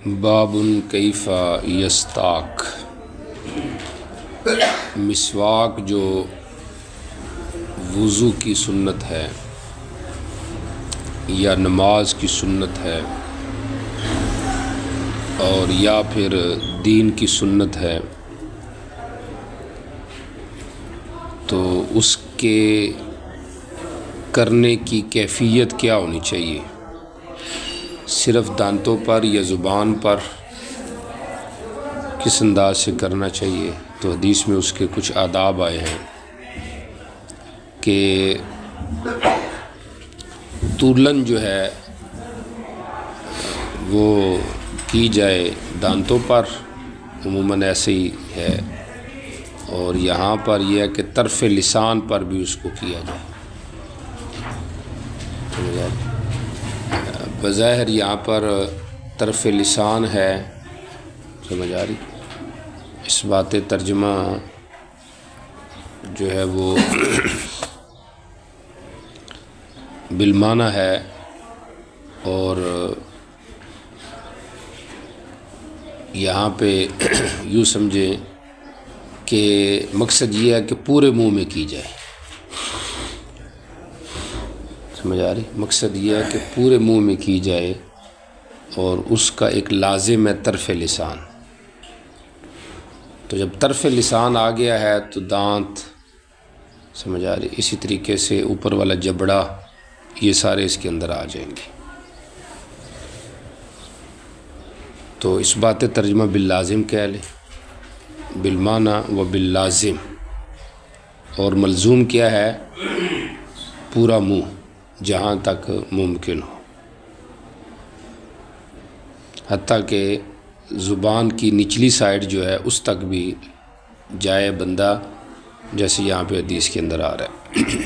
باب کیف یستاک، مسواک جو وضو کی سنت ہے یا نماز کی سنت ہے اور یا پھر دین کی سنت ہے، تو اس کے کرنے کی کیفیت کیا ہونی چاہیے؟ صرف دانتوں پر یا زبان پر کس انداز سے کرنا چاہیے؟ تو حدیث میں اس کے کچھ آداب آئے ہیں کہ طولن جو ہے وہ کی جائے دانتوں پر، عموماً ایسے ہی ہے، اور یہاں پر یہ ہے کہ طرف لسان پر بھی اس کو کیا جائے۔ بظاہر یہاں پر طرف لسان ہے، سمجھ آ رہی؟ اس بات ترجمہ جو ہے وہ بالمعنی ہے، اور یہاں پہ یوں سمجھیں کہ مقصد یہ ہے کہ پورے منہ میں کی جائے، سمجھ آ رہی؟ مقصد یہ ہے کہ پورے منہ میں کی جائے، اور اس کا ایک لازم ہے طرف لسان۔ تو جب طرف لسان آ گیا ہے تو دانت، سمجھ آ رہی؟ اسی طریقے سے اوپر والا جبڑا، یہ سارے اس کے اندر آ جائیں گے۔ تو اس بات ترجمہ باللازم کہہ لیں، بالمعنی و باللازم، اور ملزوم کیا ہے؟ پورا منہ، جہاں تک ممکن ہو، حتیٰ کہ زبان کی نچلی سائڈ جو ہے اس تک بھی جائے بندہ، جیسے یہاں پہ حدیث کے اندر آ رہا ہے۔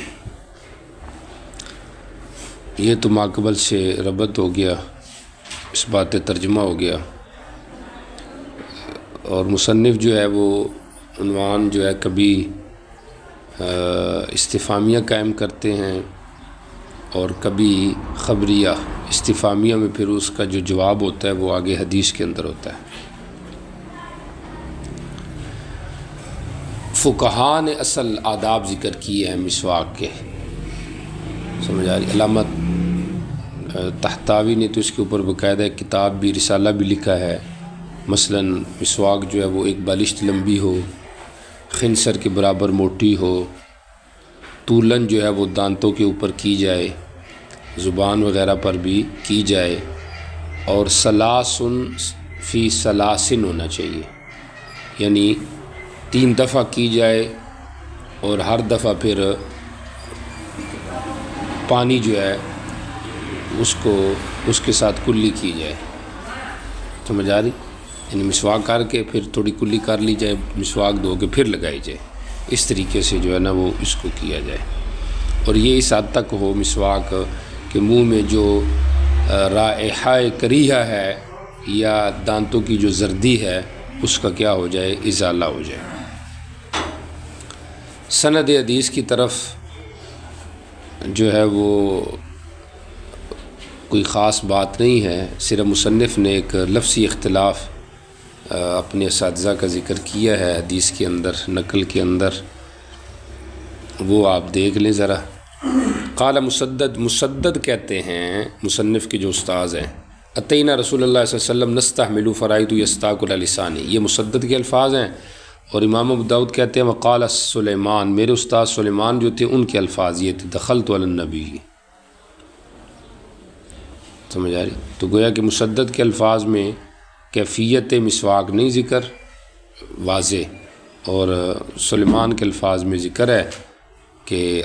یہ تو ماقبل سے ربط ہو گیا، اس بات ترجمہ ہو گیا، اور مصنف جو ہے وہ عنوان جو ہے کبھی استفہامیہ قائم کرتے ہیں اور کبھی خبریہ۔ استفہامیہ میں پھر اس کا جو جواب ہوتا ہے وہ آگے حدیث کے اندر ہوتا ہے۔ فقہاء نے اصل آداب ذکر کیے ہیں مسواک کے، سمجھ آ رہی؟ علامہ طحطاوی نے تو اس کے اوپر باقاعدہ کتاب بھی، رسالہ بھی لکھا ہے۔ مثلاً مسواک جو ہے وہ ایک بالشت لمبی ہو، خنصر کے برابر موٹی ہو، طولن جو ہے وہ دانتوں کے اوپر کی جائے، زبان وغیرہ پر بھی کی جائے، اور سلاسن فی سلاسن ہونا چاہیے، یعنی 3 دفعہ کی جائے، اور ہر دفعہ پھر پانی جو ہے اس کو اس کے ساتھ کلی کی جائے، سمجھ آ رہی؟ یعنی مسواک کر کے پھر تھوڑی کلی کر لی جائے، مسواک دھو کے پھر لگائی جائے، اس طریقے سے جو ہے نا وہ اس کو کیا جائے، اور یہ اس حد تک ہو مسواک کہ منہ میں جو رائحہ کریہہ ہے یا دانتوں کی جو زردی ہے اس کا کیا ہو جائے؟ ازالہ ہو جائے۔ سند حدیث کی طرف جو ہے وہ کوئی خاص بات نہیں ہے، صرف مصنف نے ایک لفظی اختلاف اپنے اساتذہ کا ذکر کیا ہے حدیث کے اندر، نقل کے اندر، وہ آپ دیکھ لیں ذرا۔ قال مسدد کہتے ہیں مصنف کے جو استاذ ہیں، اتینا رسول اللہ صلی اللہ علیہ وسلم نستحمل فرائض یستاک علی لسانی، یہ مسدد کے الفاظ ہیں، اور امام ابو داؤد کہتے ہیں وقال سلیمان، میرے استاد سلیمان جو تھے ان کے الفاظ یہ تھے، دخلت علی النبی، سمجھ آ رہی؟ تو گویا کہ مسدد کے الفاظ میں کیفیت مسواک نہیں ذکر واضح، اور سلیمان کے الفاظ میں ذکر ہے کہ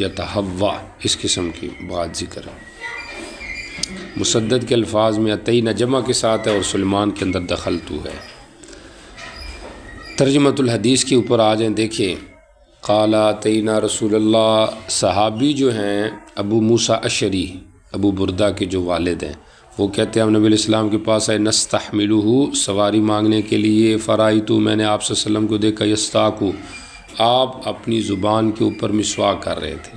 یتہوا، اس قسم کی بات ذکر ہے۔ مسدد کے الفاظ میں اتینا جمع کے ساتھ ہے، اور سلیمان کے اندر دخلتو ہے۔ ترجمۃ الحدیث کے اوپر آ جائیں، دیکھیں قال اتینا رسول اللہ، صحابی جو ہیں ابو موسیٰ اشعری، ابو بردہ کے جو والد ہیں، وہ کہتے ہیں ہم نبی علیہ السلام کے پاس آئے نستحملہ، سواری مانگنے کے لیے، فرائیتو، میں نے آپ صلی اللہ علیہ وسلم کو دیکھا، یستاکو، آپ اپنی زبان کے اوپر مسواک کر رہے تھے۔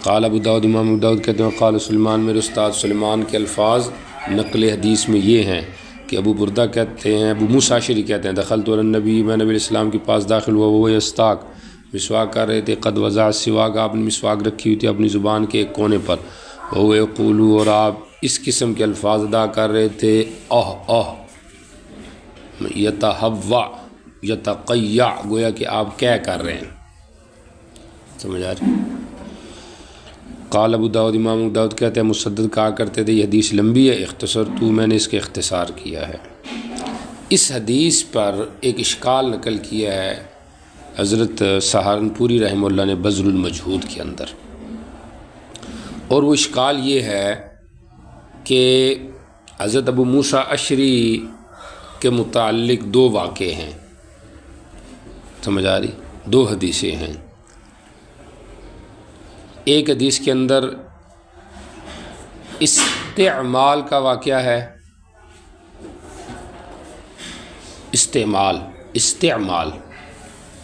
قال ابو داؤد، امام ابو داؤد کہتے ہیں قال سلمان، میرے استاد سلمان کے الفاظ نقل حدیث میں یہ ہیں کہ ابو بردہ کہتے ہیں، ابو موسیٰ اشعری کہتے ہیں دخلت علی النبی، میں نبی السلام کے پاس داخل ہوا، وہ یستاق، مسواک کر رہے تھے، قد وضع السواک، آپ نے مسواک رکھی ہوئی تھی اپنی زبان کے ایک کونے پر، وہ یقول، اور آپ اس قسم کے الفاظ ادا کر رہے تھے، اوہ اوہ، یتہوع یتقیع، گویا کہ آپ کیا کر رہے ہیں، سمجھ آ رہی؟ قال ابو داؤد، امام ابو داؤد کہتے ہیں مسدد کہا کرتے تھے یہ حدیث لمبی ہے، اختصر تو، میں نے اس کے اختصار کیا ہے۔ اس حدیث پر ایک اشکال نقل کیا ہے حضرت سہارنپوری رحمہ اللہ نے بذل المجہود کے اندر، اور وہ اشکال یہ ہے کہ حضرت ابو موسیٰ اشعری کے متعلق دو واقعے ہیں، سمجھ آ رہی؟ دو حدیثیں ہیں۔ ایک حدیث کے اندر استعمال کا واقعہ ہے، استعمال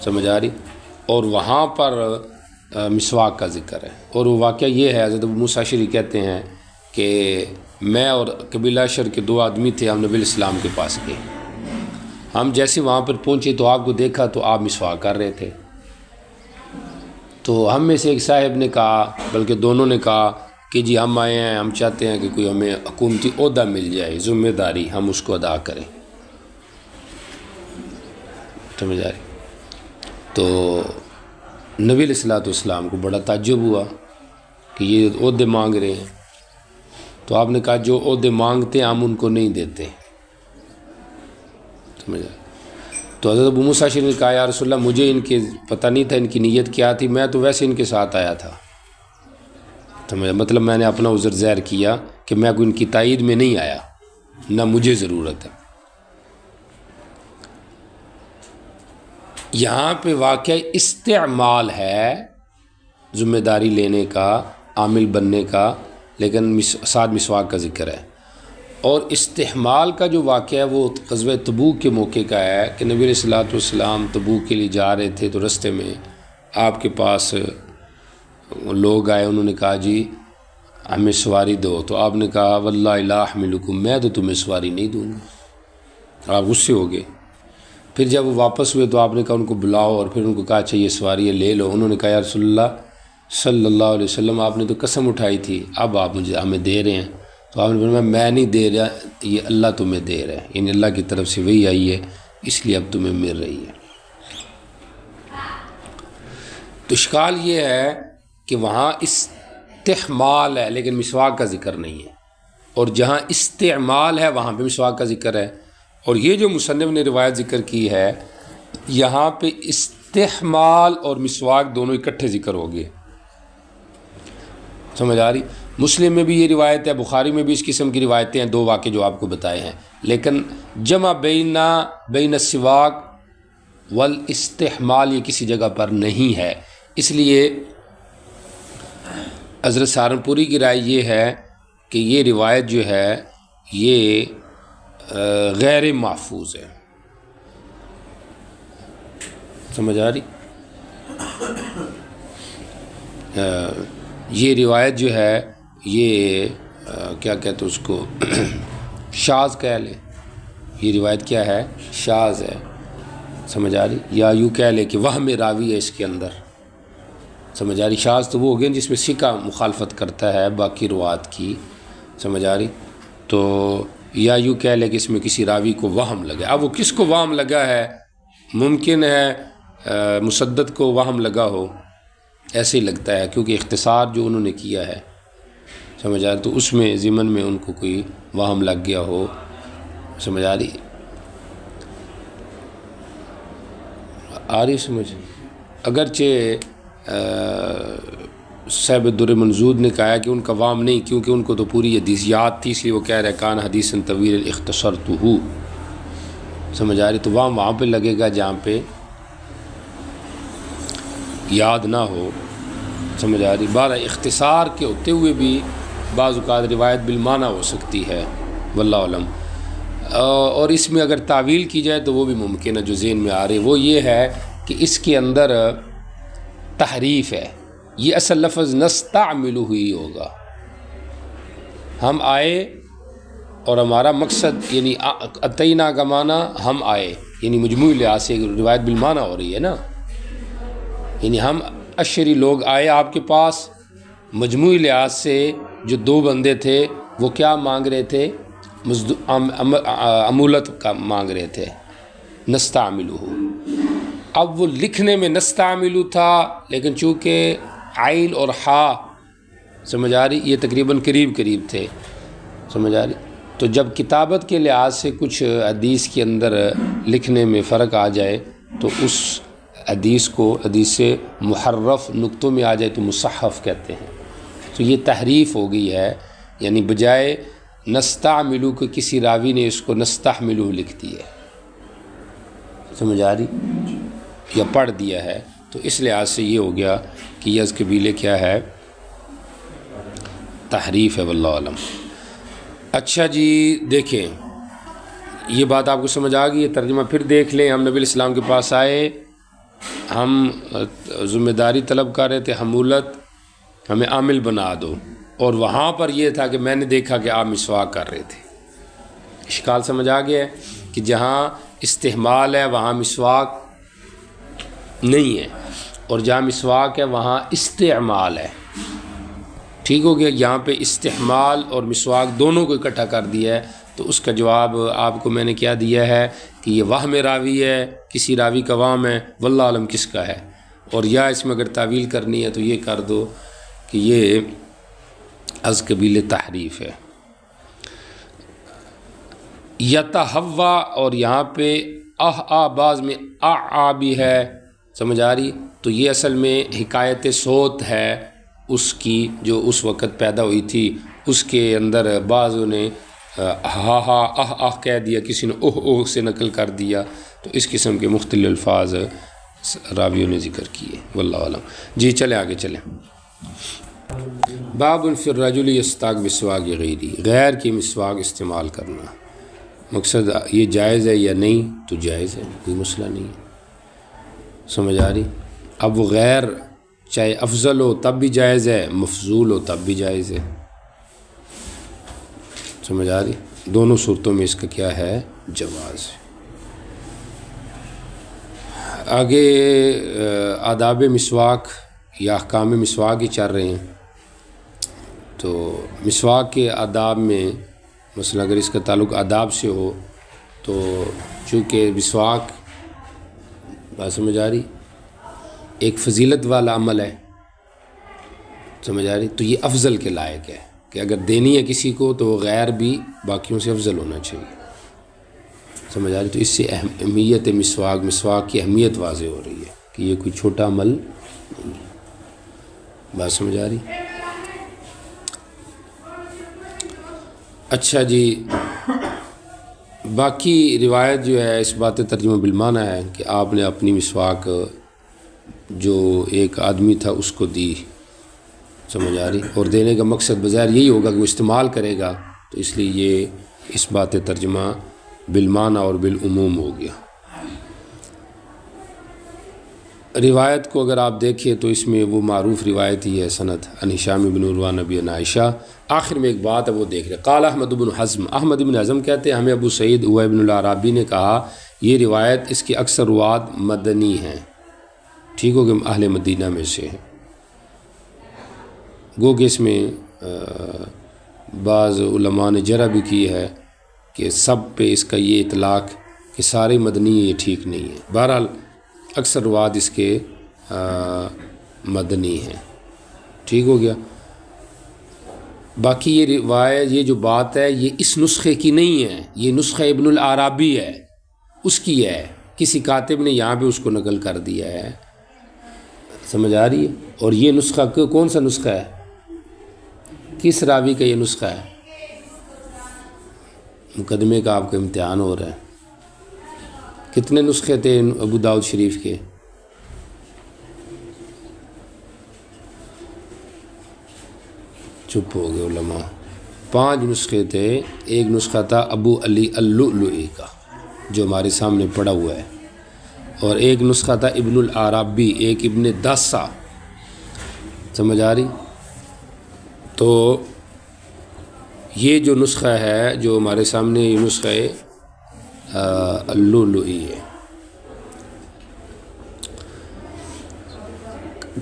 سمجھ آ رہی، اور وہاں پر مسواک کا ذکر ہے، اور وہ واقعہ یہ ہے حضرت ابو موسیٰ اشعری کہتے ہیں کہ میں اور قبیلہ اشر کے دو آدمی تھے، ہم نبی الاسلام کے پاس گئے، ہم جیسے وہاں پر پہنچے تو آپ کو دیکھا تو آپ مسواک کر رہے تھے، تو ہم میں سے ایک صاحب نے کہا، بلکہ دونوں نے کہا کہ جی ہم آئے ہیں، ہم چاہتے ہیں کہ کوئی ہمیں حکومتی عہدہ مل جائے، ذمہ داری ہم اس کو ادا کریں، سمجھ آ رہی؟ تو نبی علیہ الصلوۃ والسلام کو بڑا تعجب ہوا کہ یہ عہدے مانگ رہے ہیں، تو آپ نے کہا جو عہدے مانگتے ہیں ہم ان کو نہیں دیتے، سمجھ آ رہی؟ تو حضرت ابو موسیٰ اشعری نے کہا یا رسول اللہ مجھے ان کے پتہ نہیں تھا ان کی نیت کیا تھی، میں تو ویسے ان کے ساتھ آیا تھا، مطلب میں نے اپنا عذر ظاہر کیا کہ میں کوئی ان کی تائید میں نہیں آیا، نہ مجھے ضرورت ہے۔ یہاں پہ واقعہ استعمال ہے، ذمہ داری لینے کا، عامل بننے کا، لیکن ساتھ مسواک کا ذکر ہے، اور استحمال کا جو واقعہ ہے وہ غزوہ تبوک کے موقع کا ہے کہ نبی علیہ الصلوۃ والسلام تبوک کے لیے جا رہے تھے، تو رستے میں آپ کے پاس لوگ آئے، انہوں نے کہا جی ہمیں سواری دو، تو آپ نے کہا واللہ لا احملکم، میں تو تمہیں سواری نہیں دوں گا، آپ غصے ہو گئے۔ پھر جب وہ واپس ہوئے تو آپ نے کہا ان کو بلاؤ، اور پھر ان کو کہا اچھا یہ سواری ہے لے لو، انہوں نے کہا یا رسول اللہ صلی اللہ علیہ وسلم آپ نے تو قسم اٹھائی تھی، اب آپ ہمیں دے رہے ہیں، تو آپ نے فرمایا میں نہیں دے رہا، یہ اللہ تمہیں دے رہا ہے، یعنی اللہ کی طرف سے وہی آئی ہے، اس لیے اب تمہیں مل رہی ہے۔ تو اشکال یہ ہے کہ وہاں استحمال ہے لیکن مسواک کا ذکر نہیں ہے، اور جہاں استعمال ہے وہاں پہ مسواک کا ذکر ہے، اور یہ جو مصنف نے روایت ذکر کی ہے یہاں پہ استحمال اور مسواک دونوں اکٹھے ذکر ہو گئے، سمجھ آ رہی؟ مسلم میں بھی یہ روایت ہے، بخاری میں بھی اس قسم کی روایتیں ہیں، دو واقعے جو آپ کو بتائے ہیں، لیکن جمع بین السواک والاستحمال یہ کسی جگہ پر نہیں ہے، اس لیے حضرت سہارنپوری کی رائے یہ ہے کہ یہ روایت جو ہے یہ غیر محفوظ ہے، سمجھ آ رہی؟ یہ روایت جو ہے یہ کیا کہتے اس کو شاذ کہہ لے، یہ روایت کیا ہے؟ شاذ ہے، سمجھ آ رہی؟ یا یوں کہہ لے کہ وہم راوی ہے اس کے اندر، سمجھ آ رہی؟ شاذ تو وہ ہو گیا جس میں ثقہ مخالفت کرتا ہے باقی روات کی، سمجھ آ رہی؟ تو یا یوں کہہ لے کہ اس میں کسی راوی کو وہم لگا، اب وہ کس کو وہم لگا ہے؟ ممکن ہے مسدد کو وہم لگا ہو، ایسے ہی لگتا ہے کیونکہ اختصار جو انہوں نے کیا ہے، سمجھ آ رہی؟ تو اس میں ضمن میں ان کو کوئی وہم لگ گیا ہو، سمجھ آ رہی؟ سمجھ؟ اگرچہ صاحب در منزود نے کہا کہ ان کا وام نہیں، کیونکہ ان کو تو پوری حدیث یاد تھی، اس لیے وہ کہہ رہے کان حدیث طویل اختصرتہ، سمجھ آ رہی؟ تو وام وہاں پہ لگے گا جہاں پہ یاد نہ ہو، سمجھ آ رہی؟ بارہ اختصار کے ہوتے ہوئے بھی بعض اوقات روایت بالمعنی ہو سکتی ہے، واللہ علم، اور اس میں اگر تعویل کی جائے تو وہ بھی ممکن ہے، جو ذہن میں آ رہی وہ یہ ہے کہ اس کے اندر تحریف ہے، یہ اصل لفظ نستعمل ہی ہوگا، ہم آئے اور ہمارا مقصد یعنی اتینا کا معنی ہم آئے، یعنی مجموعی لحاظ سے روایت بالمعنی ہو رہی ہے نا، یعنی ہم عشری لوگ آئے آپ کے پاس، مجموعی لحاظ سے جو دو بندے تھے وہ کیا مانگ رہے تھے؟ امولت کا مانگ رہے تھے، نستعملہ۔ اب وہ لکھنے میں نستعملہ تھا، لیکن چونکہ عین اور ہا سمجھ آ رہی یہ تقریباً قریب تھے، سمجھ آ رہی، تو جب کتابت کے لحاظ سے کچھ حدیث کے اندر لکھنے میں فرق آ جائے تو اس حدیث کو حدیث سے محرف نقطوں میں آ جائے تو مصحف کہتے ہیں، تو یہ تحریف ہو گئی ہے، یعنی بجائے نستعملو کہ کسی راوی نے اس کو نستحملو لکھ دی ہے، سمجھ آ رہی، یا پڑھ دیا ہے، تو اس لحاظ سے یہ ہو گیا کہ یہ از قبیلے کیا ہے؟ تحریف ہے، واللہ علم۔ اچھا جی دیکھیں، یہ بات آپ کو سمجھ آ گئی ہے، ترجمہ پھر دیکھ لیں۔ ہم نبی علیہ السلام کے پاس آئے، ہم ذمہ داری طلب کر رہے تھے، حمولت، ہمیں عامل بنا دو، اور وہاں پر یہ تھا کہ میں نے دیکھا کہ آپ مسواک کر رہے تھے۔ اشکال سمجھ آ گیا ہے کہ جہاں استعمال ہے وہاں مسواک نہیں ہے، اور جہاں مسواک ہے وہاں استعمال ہے، ٹھیک ہو گیا۔ یہاں پہ استعمال اور مسواک دونوں کو اکٹھا کر دیا ہے، تو اس کا جواب آپ کو میں نے کیا دیا ہے کہ یہ وہم راوی ہے، کسی راوی کا وہم ہے، واللہ علم کس کا ہے، اور یا اس میں اگر تعویل کرنی ہے تو یہ کر دو کہ یہ از قبیل تحریف ہے۔ یتہوا، اور یہاں پہ بعض میں بھی ہے، سمجھ آ رہی، تو یہ اصل میں حکایت صوت ہے اس کی جو اس وقت پیدا ہوئی تھی، اس کے اندر بعضوں نے ہا کہہ دیا، کسی نے اوہ سے نقل کر دیا، تو اس قسم کے مختلف الفاظ راویوں نے ذکر کیے، واللہ علم۔ جی چلیں آگے چلیں۔ باب فی الرجل یستاق بسواک غیری، غیر کی مسواک استعمال کرنا، مقصد یہ جائز ہے یا نہیں؟ تو جائز ہے، کوئی مسئلہ نہیں ہے، سمجھ آ رہی۔ اب وہ غیر چاہے افضل ہو تب بھی جائز ہے، مفضول ہو تب بھی جائز ہے، سمجھ آ رہی، دونوں صورتوں میں اس کا کیا ہے؟ جواز ہے۔ آگے آداب مسواک یا احکام مسواک ہی چل رہے ہیں، تو مسواک کے آداب میں مثلا اگر اس کا تعلق آداب سے ہو تو چونکہ مسواک بات سمجھ آ رہی ایک فضیلت والا عمل ہے، سمجھ آ رہی، تو یہ افضل کے لائق ہے کہ اگر دینی ہے کسی کو تو وہ غیر بھی باقیوں سے افضل ہونا چاہیے، سمجھ آ رہی، تو اس سے اہمیت مسواک کی اہمیت واضح ہو رہی ہے کہ یہ کوئی چھوٹا عمل نہیں ہے، بات سمجھ آ رہی۔ اچھا جی، باقی روایت جو ہے اس بات ترجمہ بالمعنی ہے کہ آپ نے اپنی مسواک جو ایک آدمی تھا اس کو دی، سمجھ آ رہی، اور دینے کا مقصد بظاہر یہی ہوگا کہ وہ استعمال کرے گا، تو اس لیے یہ اس بات ترجمہ بالمعنی اور بالعموم ہو گیا۔ روایت کو اگر آپ دیکھیں تو اس میں وہ معروف روایت ہی ہے، سند عن ہشام بن عروہ نبی عائشہ۔ آخر میں ایک بات ہے وہ دیکھ رہے، قال احمد بن حزم، احمد بن حزم کہتے ہیں ہمیں ابو سعید اویس بن العرابی نے کہا یہ روایت اس کی اکثر روات مدنی ہیں، ٹھیک ہو کہ اہل مدینہ میں سے ہیں، گو کہ اس میں بعض علماء نے جرح بھی کی ہے کہ سب پہ اس کا یہ اطلاق کہ سارے مدنی یہ ٹھیک نہیں ہے، بہرحال اکثر روات اس کے مدنی ہیں، ٹھیک ہو گیا۔ باقی یہ روایت، یہ جو بات ہے یہ اس نسخے کی نہیں ہے، یہ نسخہ ابن العرابی ہے، اس کی ہے، کسی کاتب نے یہاں پہ اس کو نقل کر دیا ہے، سمجھ آ رہی ہے، اور یہ نسخہ کون سا نسخہ ہے؟ کس راوی کا یہ نسخہ ہے؟ مقدمے کا آپ کا امتحان ہو رہا ہے، کتنے نسخے تھے ابو داؤد شریف کے؟ چپ ہو گئے علماء، 5 نسخے تھے، ایک نسخہ تھا ابو علی اللؤلؤی کا جو ہمارے سامنے پڑا ہوا ہے، اور ایک نسخہ تھا ابن العرابی، ایک ابن داسہ، سمجھ آ رہی؟ تو یہ جو نسخہ ہے جو ہمارے سامنے یہ نسخہ اللؤلؤی ہے.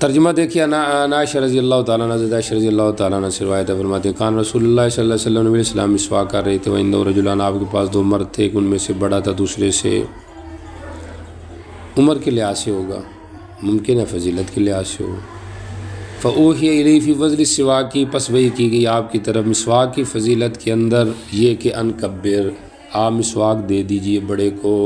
ترجمہ دیکھیے. عائشہ رضی اللہ تعالیٰ عنہ، حضرت عائشہ رضی اللہ تعالیٰ عنہ سے روایت ہے، فرماتے ہیں کان رسول اللہ صلی اللہ علیہ وسلم نبی اسلام مسواک کر رہے تھے، وَعِنْدَهُ رَجُلَانِ، آپ کے پاس دو مرد تھے، ان میں سے بڑا تھا دوسرے سے. عمر کے لحاظ سے ہوگا، ممکن ہے فضیلت کے لحاظ سے ہو. فَأُوحِيَ إِلَيْهِ فِي فَضْلِ السِّوَاكِ، پس وحی کی گئی آپ کی طرف مسواک کی فضیلت کے اندر یہ کہ ان کبر، آپ مسواک دے دیجئے بڑے کو.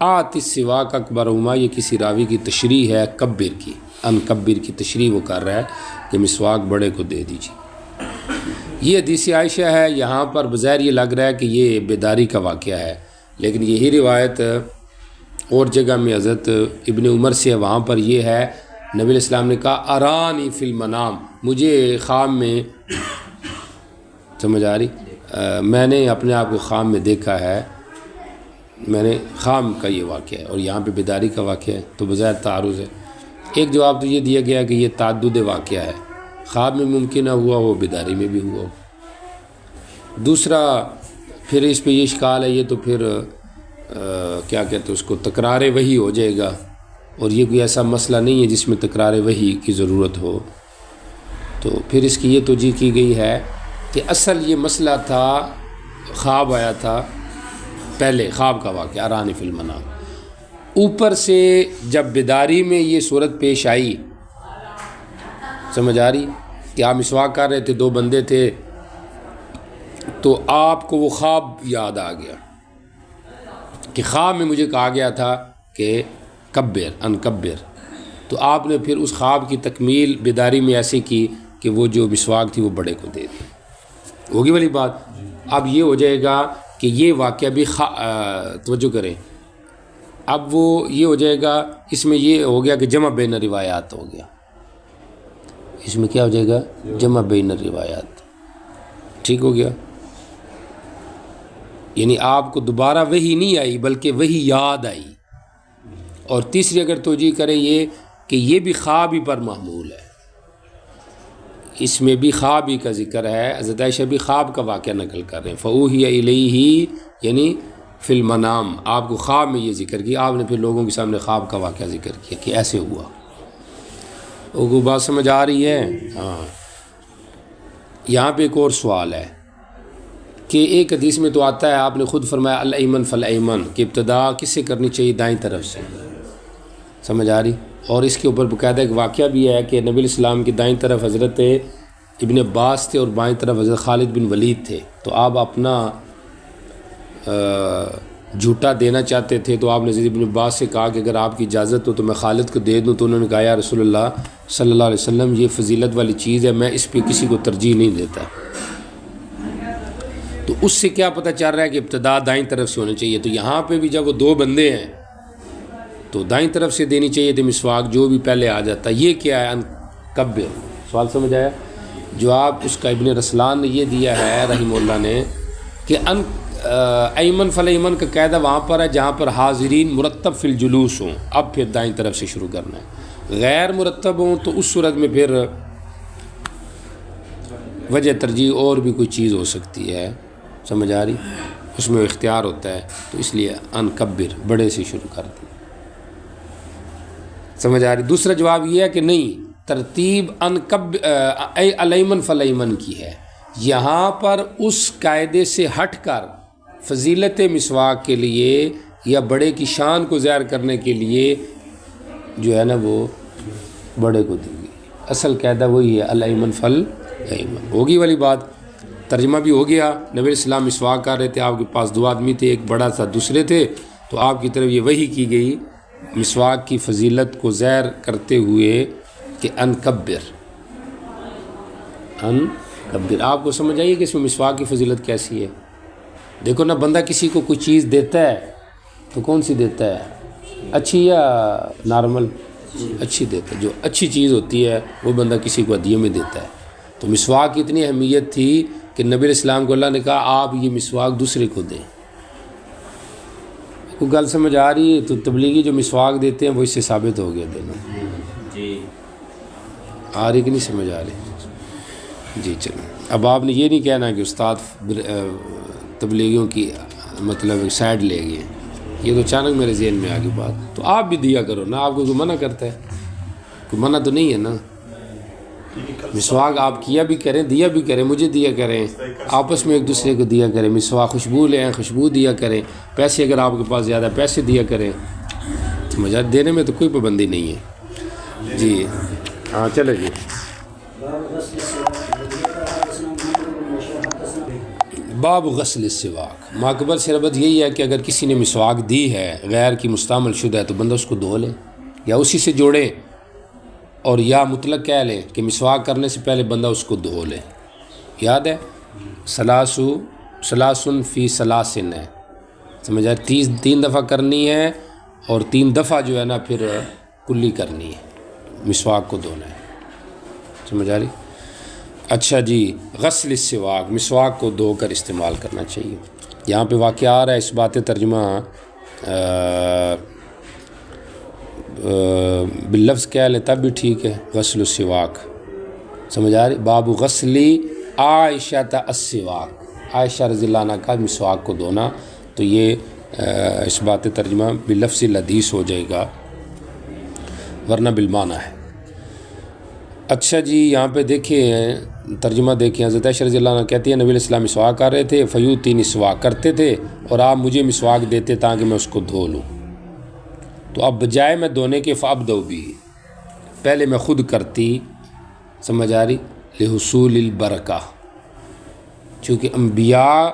آت السواک اکبرہما، یہ کسی راوی کی تشریح ہے کبر کی، ان کبر کی تشریح وہ کر رہا ہے کہ مسواک بڑے کو دے دیجئے. یہ حدیث عائشہ ہے. یہاں پر بظاہر یہ لگ رہا ہے کہ یہ بیداری کا واقعہ ہے، لیکن یہی روایت اور جگہ میں حضرت ابن عمر سے ہے، وہاں پر یہ ہے نبی علیہ السلام نے کہا ارانی فی المنام، مجھے خواب میں، سمجھ آ رہی، میں نے اپنے آپ کو خواب میں دیکھا ہے. میں نے خواب کا یہ واقعہ ہے، اور یہاں پہ بیداری کا واقعہ ہے، تو بظاہر تعارض ہے. ایک جواب تو یہ دیا گیا کہ یہ تعدد واقعہ ہے، خواب میں ممکنہ ہوا ہو، بیداری میں بھی ہوا ہو. دوسرا پھر اس پہ یہ اشکال ہے، یہ تو پھر کیا کہتے ہیں اس کو، تکرار وحی ہو جائے گا، اور یہ کوئی ایسا مسئلہ نہیں ہے جس میں تکرار وحی کی ضرورت ہو. تو پھر اس کی یہ توجیہ کی گئی ہے کہ اصل یہ مسئلہ تھا، خواب آیا تھا پہلے، خواب کا واقعہ ارانی فی المنام. اوپر سے جب بیداری میں یہ صورت پیش آئی، سمجھ آ رہی، کہ آپ مسواک کر رہے تھے، دو بندے تھے، تو آپ کو وہ خواب یاد آ گیا کہ خواب میں مجھے کہا گیا تھا کہ کبر، ان کبر. تو آپ نے پھر اس خواب کی تکمیل بیداری میں ایسے کی کہ وہ جو مسواک تھی وہ بڑے کو دے دی. ہوگی والی بات. اب یہ ہو جائے گا کہ یہ واقعہ بھی توجہ کریں، اب وہ یہ ہو جائے گا، اس میں یہ ہو گیا کہ جمع بین روایات ہو گیا. اس میں کیا ہو جائے گا؟ جمع بین روایات. ٹھیک ہو گیا، یعنی آپ کو دوبارہ وہی نہیں آئی بلکہ وہی یاد آئی. اور تیسری اگر توجہ کریں یہ کہ یہ بھی خواب ہی پر محمول ہے، اس میں بھی خواب ہی کا ذکر ہے. حضرت عائشہ بھی خواب کا واقعہ نقل کر رہے ہیں. فَأُوحِيَ إِلَيْهِ یعنی فی المنام، آپ کو خواب میں یہ ذکر کیا، آپ نے پھر لوگوں کے سامنے خواب کا واقعہ ذکر کیا کہ ایسے ہوا. وہ بات سمجھ آ رہی ہے؟ ہاں. یہاں پہ ایک اور سوال ہے کہ ایک حدیث میں تو آتا ہے، آپ نے خود فرمایا الایمن فالایمن، کہ ابتدا کس سے کرنی چاہیے؟ دائیں طرف سے. سمجھ آ رہی؟ اور اس کے اوپر باقاعدہ ایک واقعہ بھی ہے کہ نبی علیہ السلام کی دائیں طرف حضرت ابن عباس تھے اور بائیں طرف حضرت خالد بن ولید تھے. تو آپ اپنا جھوٹا دینا چاہتے تھے، تو آپ نے حضرت ابن عباس سے کہا کہ اگر آپ کی اجازت ہو تو میں خالد کو دے دوں. تو انہوں نے کہا یا رسول اللہ صلی اللہ علیہ وسلم، یہ فضیلت والی چیز ہے، میں اس پہ کسی کو ترجیح نہیں دیتا. تو اس سے کیا پتہ چل رہا ہے کہ ابتدا دائیں طرف سے ہونی چاہیے. تو یہاں پہ بھی جب وہ دو بندے ہیں تو دائیں طرف سے دینی چاہیے تھی مسواک، جو بھی پہلے آ جاتا. یہ کیا ہے؟ ان کبر. سوال سمجھ آیا؟ جواب اس کا ابن رسلان نے یہ دیا ہے رحمہ اللہ نے کہ ان ایمن فلیمن کا قاعدہ وہاں پر ہے جہاں پر حاضرین مرتب فی الجلوس ہوں، اب پھر دائیں طرف سے شروع کرنا ہے. غیر مرتب ہوں تو اس صورت میں پھر وجہ ترجیح اور بھی کوئی چیز ہو سکتی ہے. سمجھ آ رہی؟ اس میں اختیار ہوتا ہے، تو اس لیے ان کبر، بڑے سے شروع کر دیں. سمجھ آ رہی؟ دوسرا جواب یہ ہے کہ نہیں، ترتیب ان کب الیمن فلیمن کی ہے. یہاں پر اس قاعدے سے ہٹ کر فضیلت مسواک کے لیے یا بڑے کی شان کو ظاہر کرنے کے لیے جو ہے نا وہ بڑے کو دیں گے. اصل قاعدہ وہی ہے الایمن فلیمن. ہوگی والی بات. ترجمہ بھی ہو گیا. نبی علیہ السلام مسواک کر رہے تھے، آپ کے پاس دو آدمی تھے، ایک بڑا تھا دوسرے تھے، تو آپ کی طرف یہ وحی کی گئی مسواک کی فضیلت کو ظاہر کرتے ہوئے کہ ان کبر. آپ کو سمجھ آئیے کہ اس میں مسواک کی فضیلت کیسی ہے. دیکھو نا، بندہ کسی کو کوئی چیز دیتا ہے تو کون سی دیتا ہے؟ اچھی یا نارمل؟ اچھی دیتا ہے. جو اچھی چیز ہوتی ہے وہ بندہ کسی کو ہدیے میں دیتا ہے. تو مسواک کی اتنی اہمیت تھی کہ نبی علیہ السلام کو اللہ نے کہا آپ یہ مسواک دوسرے کو دیں. کوئی گل سمجھ آ رہی ہے؟ تو تبلیغی جو مسواک دیتے ہیں وہ اس سے ثابت ہو گیا دینا. آ رہی کہ نہیں سمجھ آ رہی؟ جی چلیں، اب آپ نے یہ نہیں کہنا کہ استاد تبلیغیوں کی مطلب سائڈ لے گئے، یہ تو اچانک میرے ذہن میں آ گئی بات۔ تو آپ بھی دیا کرو نا، آپ کو کوئی منع کرتا ہے؟ کوئی منع تو نہیں ہے نا۔ مسواک آپ کیا بھی کریں، دیا بھی کریں، مجھے دیا کریں، آپس میں ایک دوسرے کو دیا کریں۔ مسواک خوشبو لیں، خوشبو دیا کریں، پیسے اگر آپ کے پاس زیادہ پیسے دیا کریں، مجھے دینے میں تو کوئی پابندی نہیں ہے۔ جی ہاں چلے جی۔ باب غسل السواک، ماقبل سے ربط یہی ہے کہ اگر کسی نے مسواک دی ہے غیر کی مستعمل شدہ ہے تو بندہ اس کو دھو لے یا اسی سے جوڑے، اور یا مطلق کہہ لیں کہ مسواک کرنے سے پہلے بندہ اس کو دھو لے۔ یاد ہے سلاسن فی سلاسن ہے، سمجھ آئے؟ 3 دفعہ کرنی ہے اور 3 دفعہ جو ہے نا پھر کلی کرنی ہے، مسواک کو دھونا ہے، سمجھ آ رہی؟ اچھا جی، غسل السواک، مسواک کو دھو کر استعمال کرنا چاہیے۔ یہاں پہ واقعہ آ رہا ہے، اس بات ترجمہ باللفظ کہہ لیں تب بھی ٹھیک ہے، غسل السواک، سمجھ آ رہی؟ باب غسلی عائشہ السواک، عائشہ رضی اللہ عنہ کا مسواک کو دھونا، تو یہ اس بات ترجمہ باللفظ الحدیث ہو جائے گا، ورنہ بالمعنی ہے۔ اچھا جی، یہاں پہ دیکھیں ترجمہ دیکھیں، حضرت عائشہ رضی اللہ عنہ کہتی ہے نبی علیہ السلام مسواک کر رہے تھے، فیوتینی مسواک کرتے تھے اور آپ مجھے مسواک دیتے تاکہ میں اس کو دھو لوں، تو اب بجائے میں دھونے کے فابدؤ بھی، پہلے میں خود کرتی، سمجھ آ رہی؟ لحصول البرکہ، چونکہ انبیاء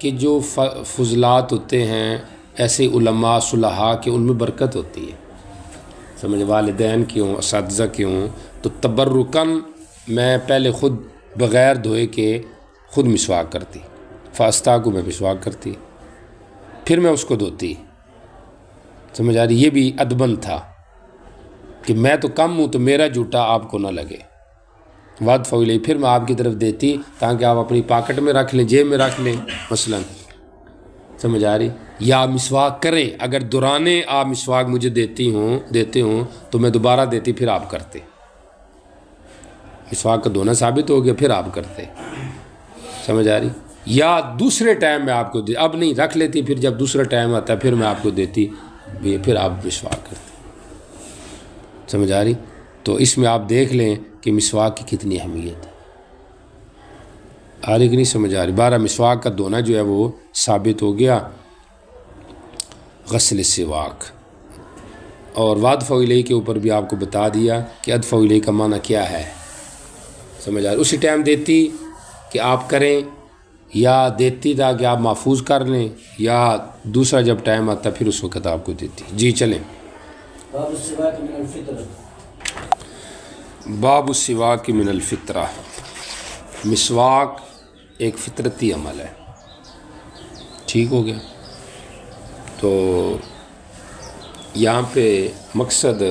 کے جو فضلات ہوتے ہیں ایسے علماء صلحاء کے ان میں برکت ہوتی ہے، سمجھ، والدین کی ہوں، اساتذہ کی ہوں، تو تبرکاً میں پہلے خود بغیر دھوئے کے خود مسواک کرتی، فاستا کو میں مسواک کرتی، پھر میں اس کو دھوتی، سمجھ آ رہی؟ یہ بھی ادبن تھا کہ میں تو کم ہوں تو میرا جھوٹا آپ کو نہ لگے، وعد فولی، پھر میں آپ کی طرف دیتی تاکہ آپ اپنی پاکٹ میں رکھ لیں، جیب میں رکھ لیں مثلا، سمجھ آ رہی؟ یا مسواک کریں، اگر درانے آپ مسواک مجھے دیتے ہوں تو میں دوبارہ دیتی، پھر آپ کرتے، مسواک کا دھونا ثابت ہو گیا، پھر آپ کرتے، سمجھ آ رہی؟ یا دوسرے ٹائم میں آپ کو اب نہیں رکھ لیتی، پھر جب دوسرا ٹائم آتا ہے پھر میں آپ کو دیتی، پھر آپ مسواک کرتے، سمجھ آ رہی؟ تو اس میں آپ دیکھ لیں کہ مسواک کی کتنی اہمیت ہے، آ رہی کہ نہیں سمجھ آ رہی؟ 12 مسواک کا دھونا جو ہے وہ ثابت ہو گیا، غسل السواک۔ اور وعد فولی کے اوپر بھی آپ کو بتا دیا کہ اد فولی کا معنی کیا ہے، سمجھ آ رہی؟ اسی ٹائم دیتی کہ آپ کریں، یا دیتی تاکہ آپ محفوظ کر لیں، یا دوسرا جب ٹائم آتا پھر اس وقت آپ کو دیتی۔ جی چلیں۔ باب السواک من الفطرہ، باب السواک من الفطرہ، مسواک ایک فطرتی عمل ہے، ٹھیک ہو گیا؟ تو یہاں پہ مقصد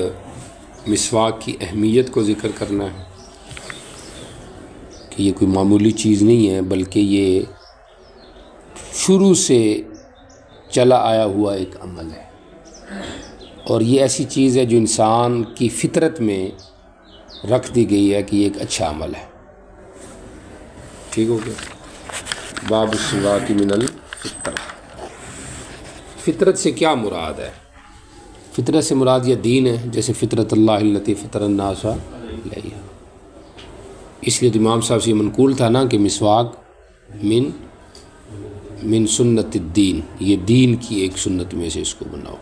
مسواک کی اہمیت کو ذکر کرنا ہے کہ یہ کوئی معمولی چیز نہیں ہے، بلکہ یہ شروع سے چلا آیا ہوا ایک عمل ہے، اور یہ ایسی چیز ہے جو انسان کی فطرت میں رکھ دی گئی ہے کہ یہ ایک اچھا عمل ہے، ٹھیک ہو گیا؟ باب السواک من الفطرہ، فطرت سے کیا مراد ہے؟ فطرت سے مراد یہ دین ہے، جیسے فطرت اللہ التی فطر الناس علیہا، اس لیے تو امام صاحب سے یہ منقول تھا نا کہ مسواک من سنت الدین، یہ دین کی ایک سنت میں سے اس کو بناؤ،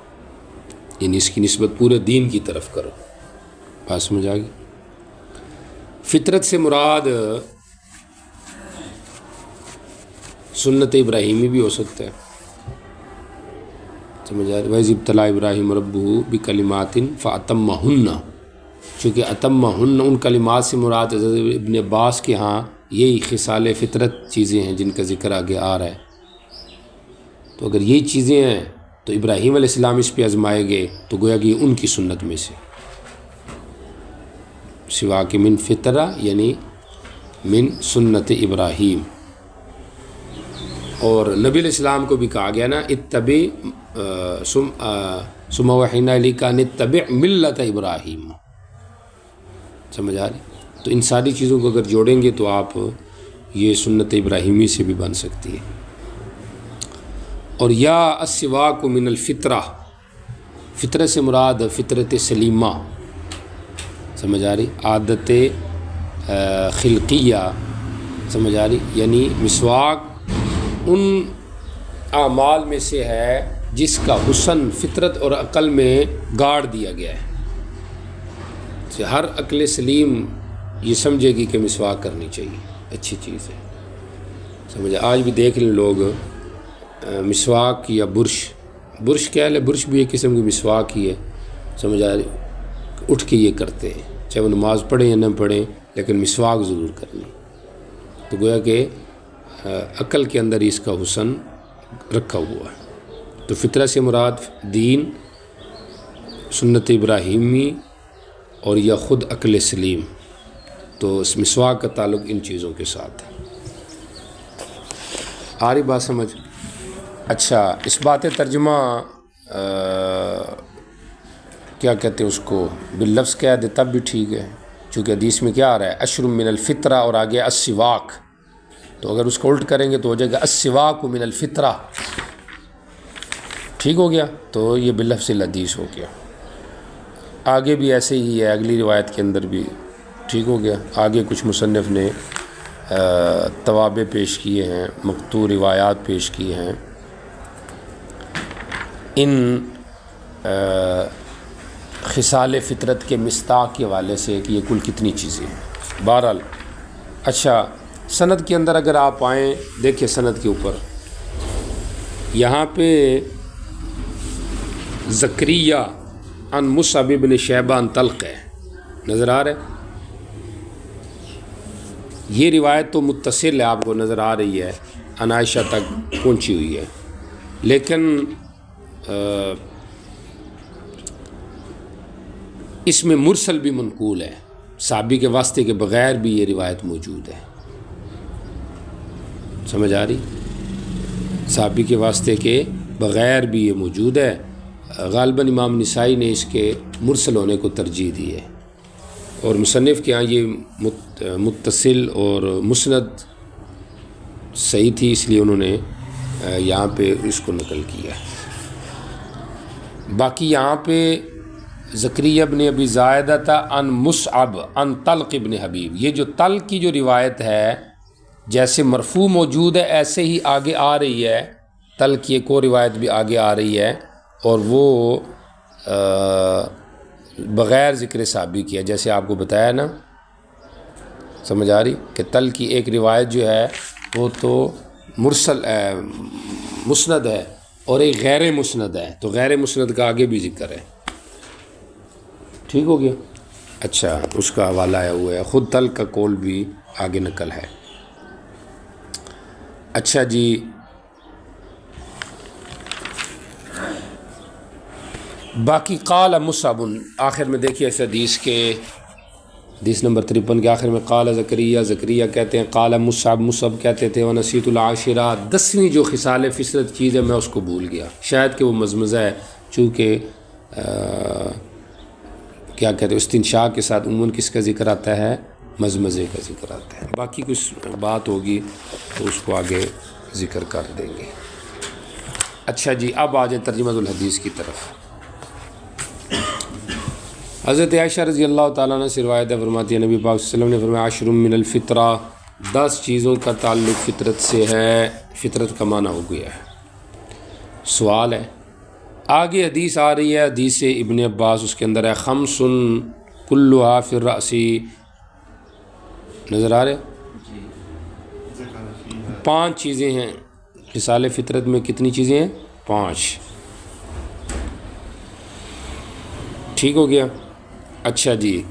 یعنی اس کی نسبت پورے دین کی طرف کرو، بات سمجھ آ گئی؟ فطرت سے مراد سنت ابراہیمی بھی ہو سکتا ہے، سمجھ آ رہی؟ وَإِذِ ابْتَلَىٰ إِبْرَاهِيمُ رَبُّهُ بِكَلِمَاتٍ فَأَتَمَّهُنَّ، چونکہ اتمہن ان کلمات سے مراد حضرت ابن عباس کے ہاں یہی خصال فطرت چیزیں ہیں جن کا ذکر آگے آ رہا ہے، تو اگر یہی چیزیں ہیں تو ابراہیم علیہ السلام اس پہ آزمائے گئے، تو گویا کہ ان کی سنت میں سے سواک من فطرہ یعنی من سنت ابراہیم۔ اور نبی علیہ السلام کو بھی کہا گیا نا اتبع ثم اوحینا الیک ان اتبع ملت ابراہیم، سمجھ آ رہی؟ تو ان ساری چیزوں کو اگر جوڑیں گے تو آپ یہ سنت ابراہیمی سے بھی بن سکتی ہے۔ اور یا السواک من الفطرہ، فطرت سے مراد فطرت سلیمہ، سمجھ آ رہی، عادت خلقیہ، سمجھ آ رہی، یعنی مسواک ان اعمال میں سے ہے جس کا حسن فطرت اور عقل میں گاڑ دیا گیا ہے۔ ہر عقل سلیم یہ سمجھے گی کہ مسواک کرنی چاہیے، اچھی چیز ہے، سمجھے۔ آج بھی دیکھ لیں لوگ مسواک یا برش کیا ہے، برش بھی ایک قسم کی مسواک ہی ہے، سمجھ آ رہی، اٹھ کے یہ کرتے ہیں، چاہے وہ نماز پڑھیں یا نہ پڑھیں، لیکن مسواک ضرور کرنی۔ تو گویا کہ عقل کے اندر اس کا حسن رکھا ہوا ہے۔ تو فطرت سے مراد دین، سنت ابراہیمی اور یا خود عقل سلیم، تو اس مسواک کا تعلق ان چیزوں کے ساتھ ہے۔ آ رہی بات سمجھ؟ اچھا، اس بات ترجمہ کیا کہتے ہیں اس کو، باللفظ کہہ دے تب بھی ٹھیک ہے، چونکہ حدیث میں کیا آ رہا ہے، اشر من الفطرہ اور آگے السواک، تو اگر اس کو الٹ کریں گے تو ہو جائے گا السواک من الفطرہ، ٹھیک ہو گیا، تو یہ باللفظ الحدیث ہو گیا۔ آگے بھی ایسے ہی ہے، اگلی روایت کے اندر بھی ٹھیک ہو گیا۔ آگے کچھ مصنف نے توابع پیش کیے ہیں، مقطوع روایات پیش کیے ہیں ان خصال فطرت کے مصداق کے حوالے سے کہ یہ کل کتنی چیزیں ہیں۔ بہرحال اچھا، سند کے اندر اگر آپ آئیں، دیکھیں سند کے اوپر یہاں پہ زکریہ عن مصعب بن شیبہ عن طلق ہے، نظر آ رہا ہے؟ یہ روایت تو متصل ہے، آپ کو نظر آ رہی ہے، عن عائشہ تک پہنچی ہوئی ہے، لیکن اس میں مرسل بھی منقول ہے، صحابی کے واسطے کے بغیر بھی یہ روایت موجود ہے، سمجھ آ رہی؟ صحابی کے واسطے کے بغیر بھی یہ موجود ہے۔ غالباً امام نسائی نے اس کے مرسل ہونے کو ترجیح دی ہے، اور مصنف کے ہاں یہ متصل اور مسند صحیح تھی، اس لیے انہوں نے یہاں پہ اس کو نقل کیا ہے۔ باقی یہاں پہ زکریہ بن ابی زائدہ عن مصعب عن طلق بن حبیب، یہ جو طلق کی جو روایت ہے جیسے مرفوع موجود ہے ایسے ہی آگے آ رہی ہے، طلق کی ایک اور روایت بھی آگے آ رہی ہے، اور وہ بغیر ذکر صحابی کیا، جیسے آپ کو بتایا نا، سمجھ آ رہی کہ طلق کی ایک روایت جو ہے وہ تو مرسل مسند ہے اور ایک غیر مسند ہے، تو غیر مسند کا آگے بھی ذکر ہے، ٹھیک ہو گیا۔ اچھا، اس کا حوالہ آیا ہوا ہے، خود طلق کا قول بھی آگے نقل ہے۔ اچھا جی، باقی قال مصعب، آخر میں دیکھیے اس حدیث کے، حدیث نمبر 53 کے آخر میں قال زکریہ کہتے ہیں، قال مصعب کہتے تھے، ونسیت العاشرہ، 10ویں جو خصال فطرت چیز ہے میں اس کو بھول گیا، شاید کہ وہ مزمزہ ہے، چونکہ کیا کہتے ہیں استنشاق کے ساتھ عموماً کس کا ذکر آتا ہے، مزمزے کا ذکر آتا ہے، باقی کچھ بات ہوگی تو اس کو آگے ذکر کر دیں گے۔ اچھا جی، اب آ جائیں ترجمہ الحدیث کی طرف۔ حضرت عائشہ رضی اللہ تعالیٰ عنہ سے روایت ہے، فرماتی ہے نبی پاک صلی اللہ علیہ وسلم نے فرمایا، عشر من الفطرہ، 10 چیزوں کا تعلق فطرت سے ہے، فطرت کا معنی ہو گیا ہے۔ سوال ہے، آگے حدیث آ رہی ہے، حدیث ابن عباس، اس کے اندر ہے خمس کلھا فی الرأس، نظر آ رہے، 5 چیزیں ہیں خصال فطرت میں، کتنی چیزیں ہیں؟ 5، ٹھیک ہو گیا۔ اچھا جی،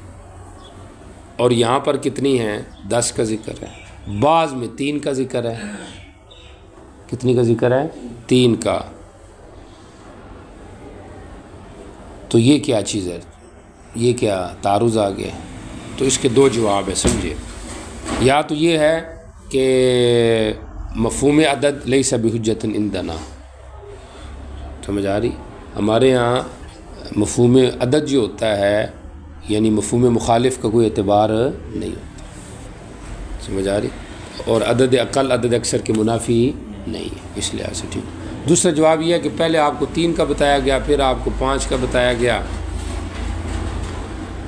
اور یہاں پر کتنی ہیں؟ 10 کا ذکر ہے، بعض میں 3 کا ذکر ہے، کتنی کا ذکر ہے؟ 3 کا، تو یہ کیا چیز ہے؟ یہ کیا تعارض آ گیا؟ تو اس کے 2 جواب ہیں، سمجھے۔ یا تو یہ ہے کہ مفہوم عدد لیس بحجۃ عندنا، سمجھ آ رہی، ہمارے ہاں مفہوم عدد جو ہوتا ہے یعنی مفہوم مخالف کا کوئی اعتبار نہیں ہوتا، سمجھ آ رہی؟ اور عدد اقل عدد اکثر کے منافی نہیں ہے، اس لحاظ سے ٹھیک۔ دوسرا جواب یہ ہے کہ پہلے آپ کو 3 کا بتایا گیا، پھر آپ کو 5 کا بتایا گیا،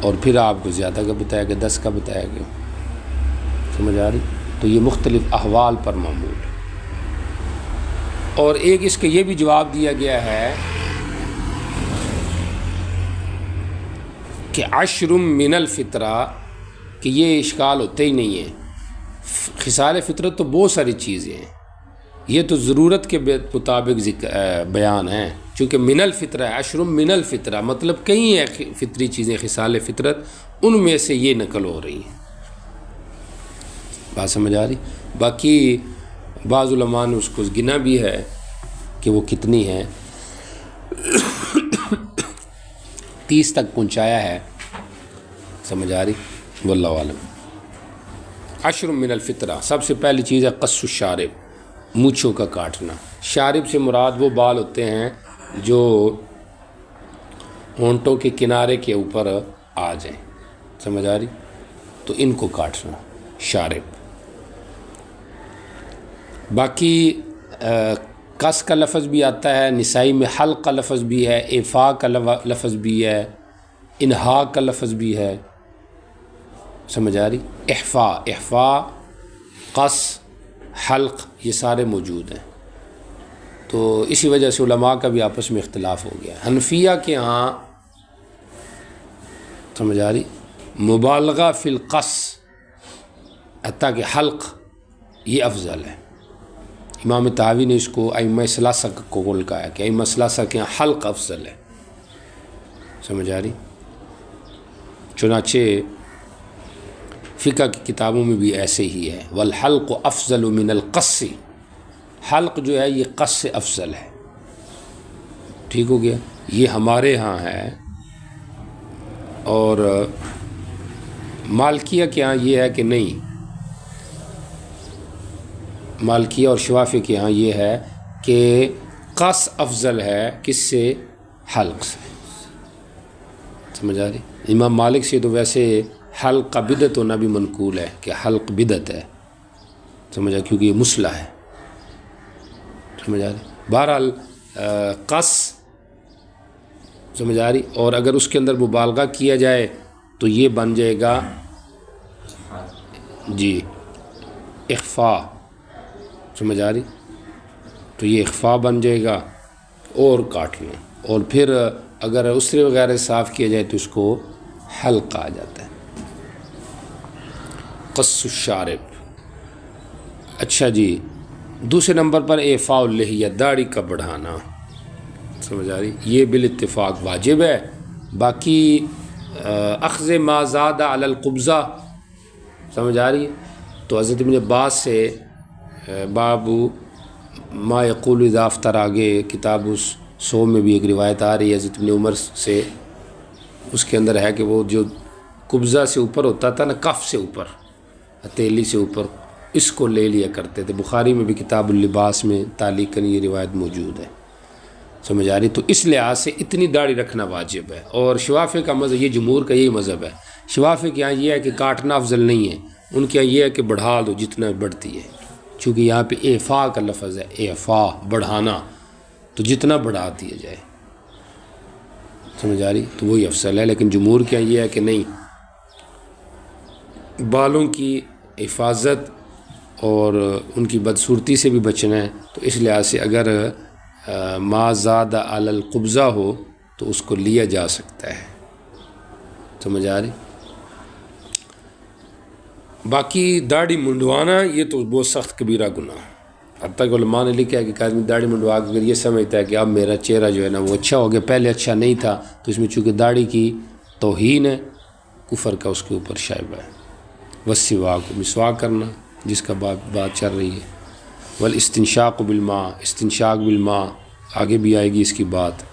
اور پھر آپ کو زیادہ کا بتایا گیا، 10 کا بتایا گیا، سمجھ آ رہی؟ تو یہ مختلف احوال پر معمول ہے۔ اور ایک اس کے یہ بھی جواب دیا گیا ہے کہ عشر من الفطرہ، کہ یہ اشکال ہوتے ہی نہیں ہے، خصال فطرت تو بہت ساری چیزیں ہیں، یہ تو ضرورت کے مطابق بیان ہیں، چونکہ من الفطرہ ہے، عشر من الفطرہ مطلب کئی ہیں فطری چیزیں خصال فطرت، ان میں سے یہ نقل ہو رہی ہیں، بات سمجھ آ رہی؟ باقی بعض علماء نے اس کو گنا بھی ہے کہ وہ کتنی ہیں، 30 تک پہنچایا ہے، سمجھ آ رہی؟ واللہ عالم۔ عشر من الفطرہ، سب سے پہلی چیز ہے قص الشارب، مونچھوں کا کاٹنا۔ شارب سے مراد وہ بال ہوتے ہیں جو ہونٹوں کے کنارے کے اوپر آ جائیں، سمجھ آ رہی؟ تو ان کو کاٹنا شارب۔ باقی قص کا لفظ بھی آتا ہے، نسائی میں حلق کا لفظ بھی ہے، ایفا کا لفظ بھی ہے، انہا کا لفظ بھی ہے، سمجھ آ رہی؟ احفا، قص، حلق، یہ سارے موجود ہیں۔ تو اسی وجہ سے علماء کا بھی آپس میں اختلاف ہو گیا۔ حنفیہ کے ہاں، سمجھ آ رہی، مبالغہ فی القص حتیٰ کہ حلق یہ افضل ہے۔ امام طحاوی نے اس کو ائمہ ثلاثہ کو قول کہا ہے کہ ائمہ ثلاثہ کے یہاں حلق افضل ہے، سمجھ آ رہی؟ چنانچہ فقہ کی کتابوں میں بھی ایسے ہی ہے، والحلق افضل من القص، حلق جو ہے یہ قص سے افضل ہے، ٹھیک ہو گیا؟ یہ ہمارے ہاں ہے، اور مالکیہ کے ہاں یہ ہے کہ نہیں، مالکیہ اور شوافی کے ہاں یہ ہے کہ قص افضل ہے، کس سے؟ حلق سے، سمجھ آ رہی؟ امام مالک سے تو ویسے حلق کا بدعت ہونا بھی منقول ہے کہ حلق بدعت ہے، سمجھا، کیونکہ یہ مسئلہ ہے، سمجھ آ رہی؟ بہرحال قص، سمجھ آ رہی؟ اور اگر اس کے اندر مبالغہ کیا جائے تو یہ بن جائے گا جی اخفا، سمجھ آ رہی؟ تو یہ اخفا بن جائے گا اور کاٹنا، اور پھر اگر اسرے وغیرہ صاف کیا جائے تو اس کو حلق کہا جاتا ہے، قص الشارب۔ اچھا جی، دوسرے نمبر پر اعفاء اللحیہ، داڑھی کا بڑھانا، سمجھ آ رہی؟ یہ بالاتفاق واجب ہے۔ باقی اخذ ما زاد علی القبضہ، سمجھ آ رہی؟ تو حضرت ابن عباس سے باب ما یقول اذا افطر، آگے کتاب سو میں بھی ایک روایت آ رہی ہے حضرت ابن عمر سے، اس کے اندر ہے کہ وہ جو قبضہ سے اوپر ہوتا تھا نا، کف سے اوپر، ہتھیلی سے اوپر، اس کو لے لیا کرتے تھے۔ بخاری میں بھی کتاب اللباس میں تعلیقاً یہ روایت موجود ہے، سمجھ آ رہی؟ تو اس لحاظ سے اتنی داڑھی رکھنا واجب ہے۔ اور شوافی کا مذہب، یہ جمہور کا یہی مذہب ہے، شوافی کے یہاں یہ ہے کہ کاٹنا افضل نہیں ہے، ان کے یہاں یہ ہے کہ بڑھا دو جتنا بڑھتی ہے، چونکہ یہاں پہ اعفاء کا لفظ ہے، اعفاء بڑھانا، تو جتنا بڑھا دیا جائے، سمجھ آ رہی؟ تو وہی افضل ہے۔ لیکن جمہور کے یہاں یہ ہے کہ نہیں، بالوں کی حفاظت اور ان کی بدصورتی سے بھی بچنا ہے، تو اس لحاظ سے اگر ما زاد علی القبضہ ہو تو اس کو لیا جا سکتا ہے، سمجھ آ رہی؟ باقی داڑھی منڈوانا یہ تو بہت سخت کبیرہ گناہ، حتیٰ کہ علماء نے لکھا ہے کہ آدمی داڑھی منڈوا کے اگر یہ سمجھتا ہے کہ اب میرا چہرہ جو ہے نا وہ اچھا ہو گیا، پہلے اچھا نہیں تھا، تو اس میں چونکہ داڑھی کی توہین ہے، کفر کا اس کے اوپر شائبہ ہے۔ والسواک، مسواک کرنا جس کا بات چل رہی ہے، والاستنشاق بالماء، استنشاق بالماء آگے بھی آئے گی اس کی بات۔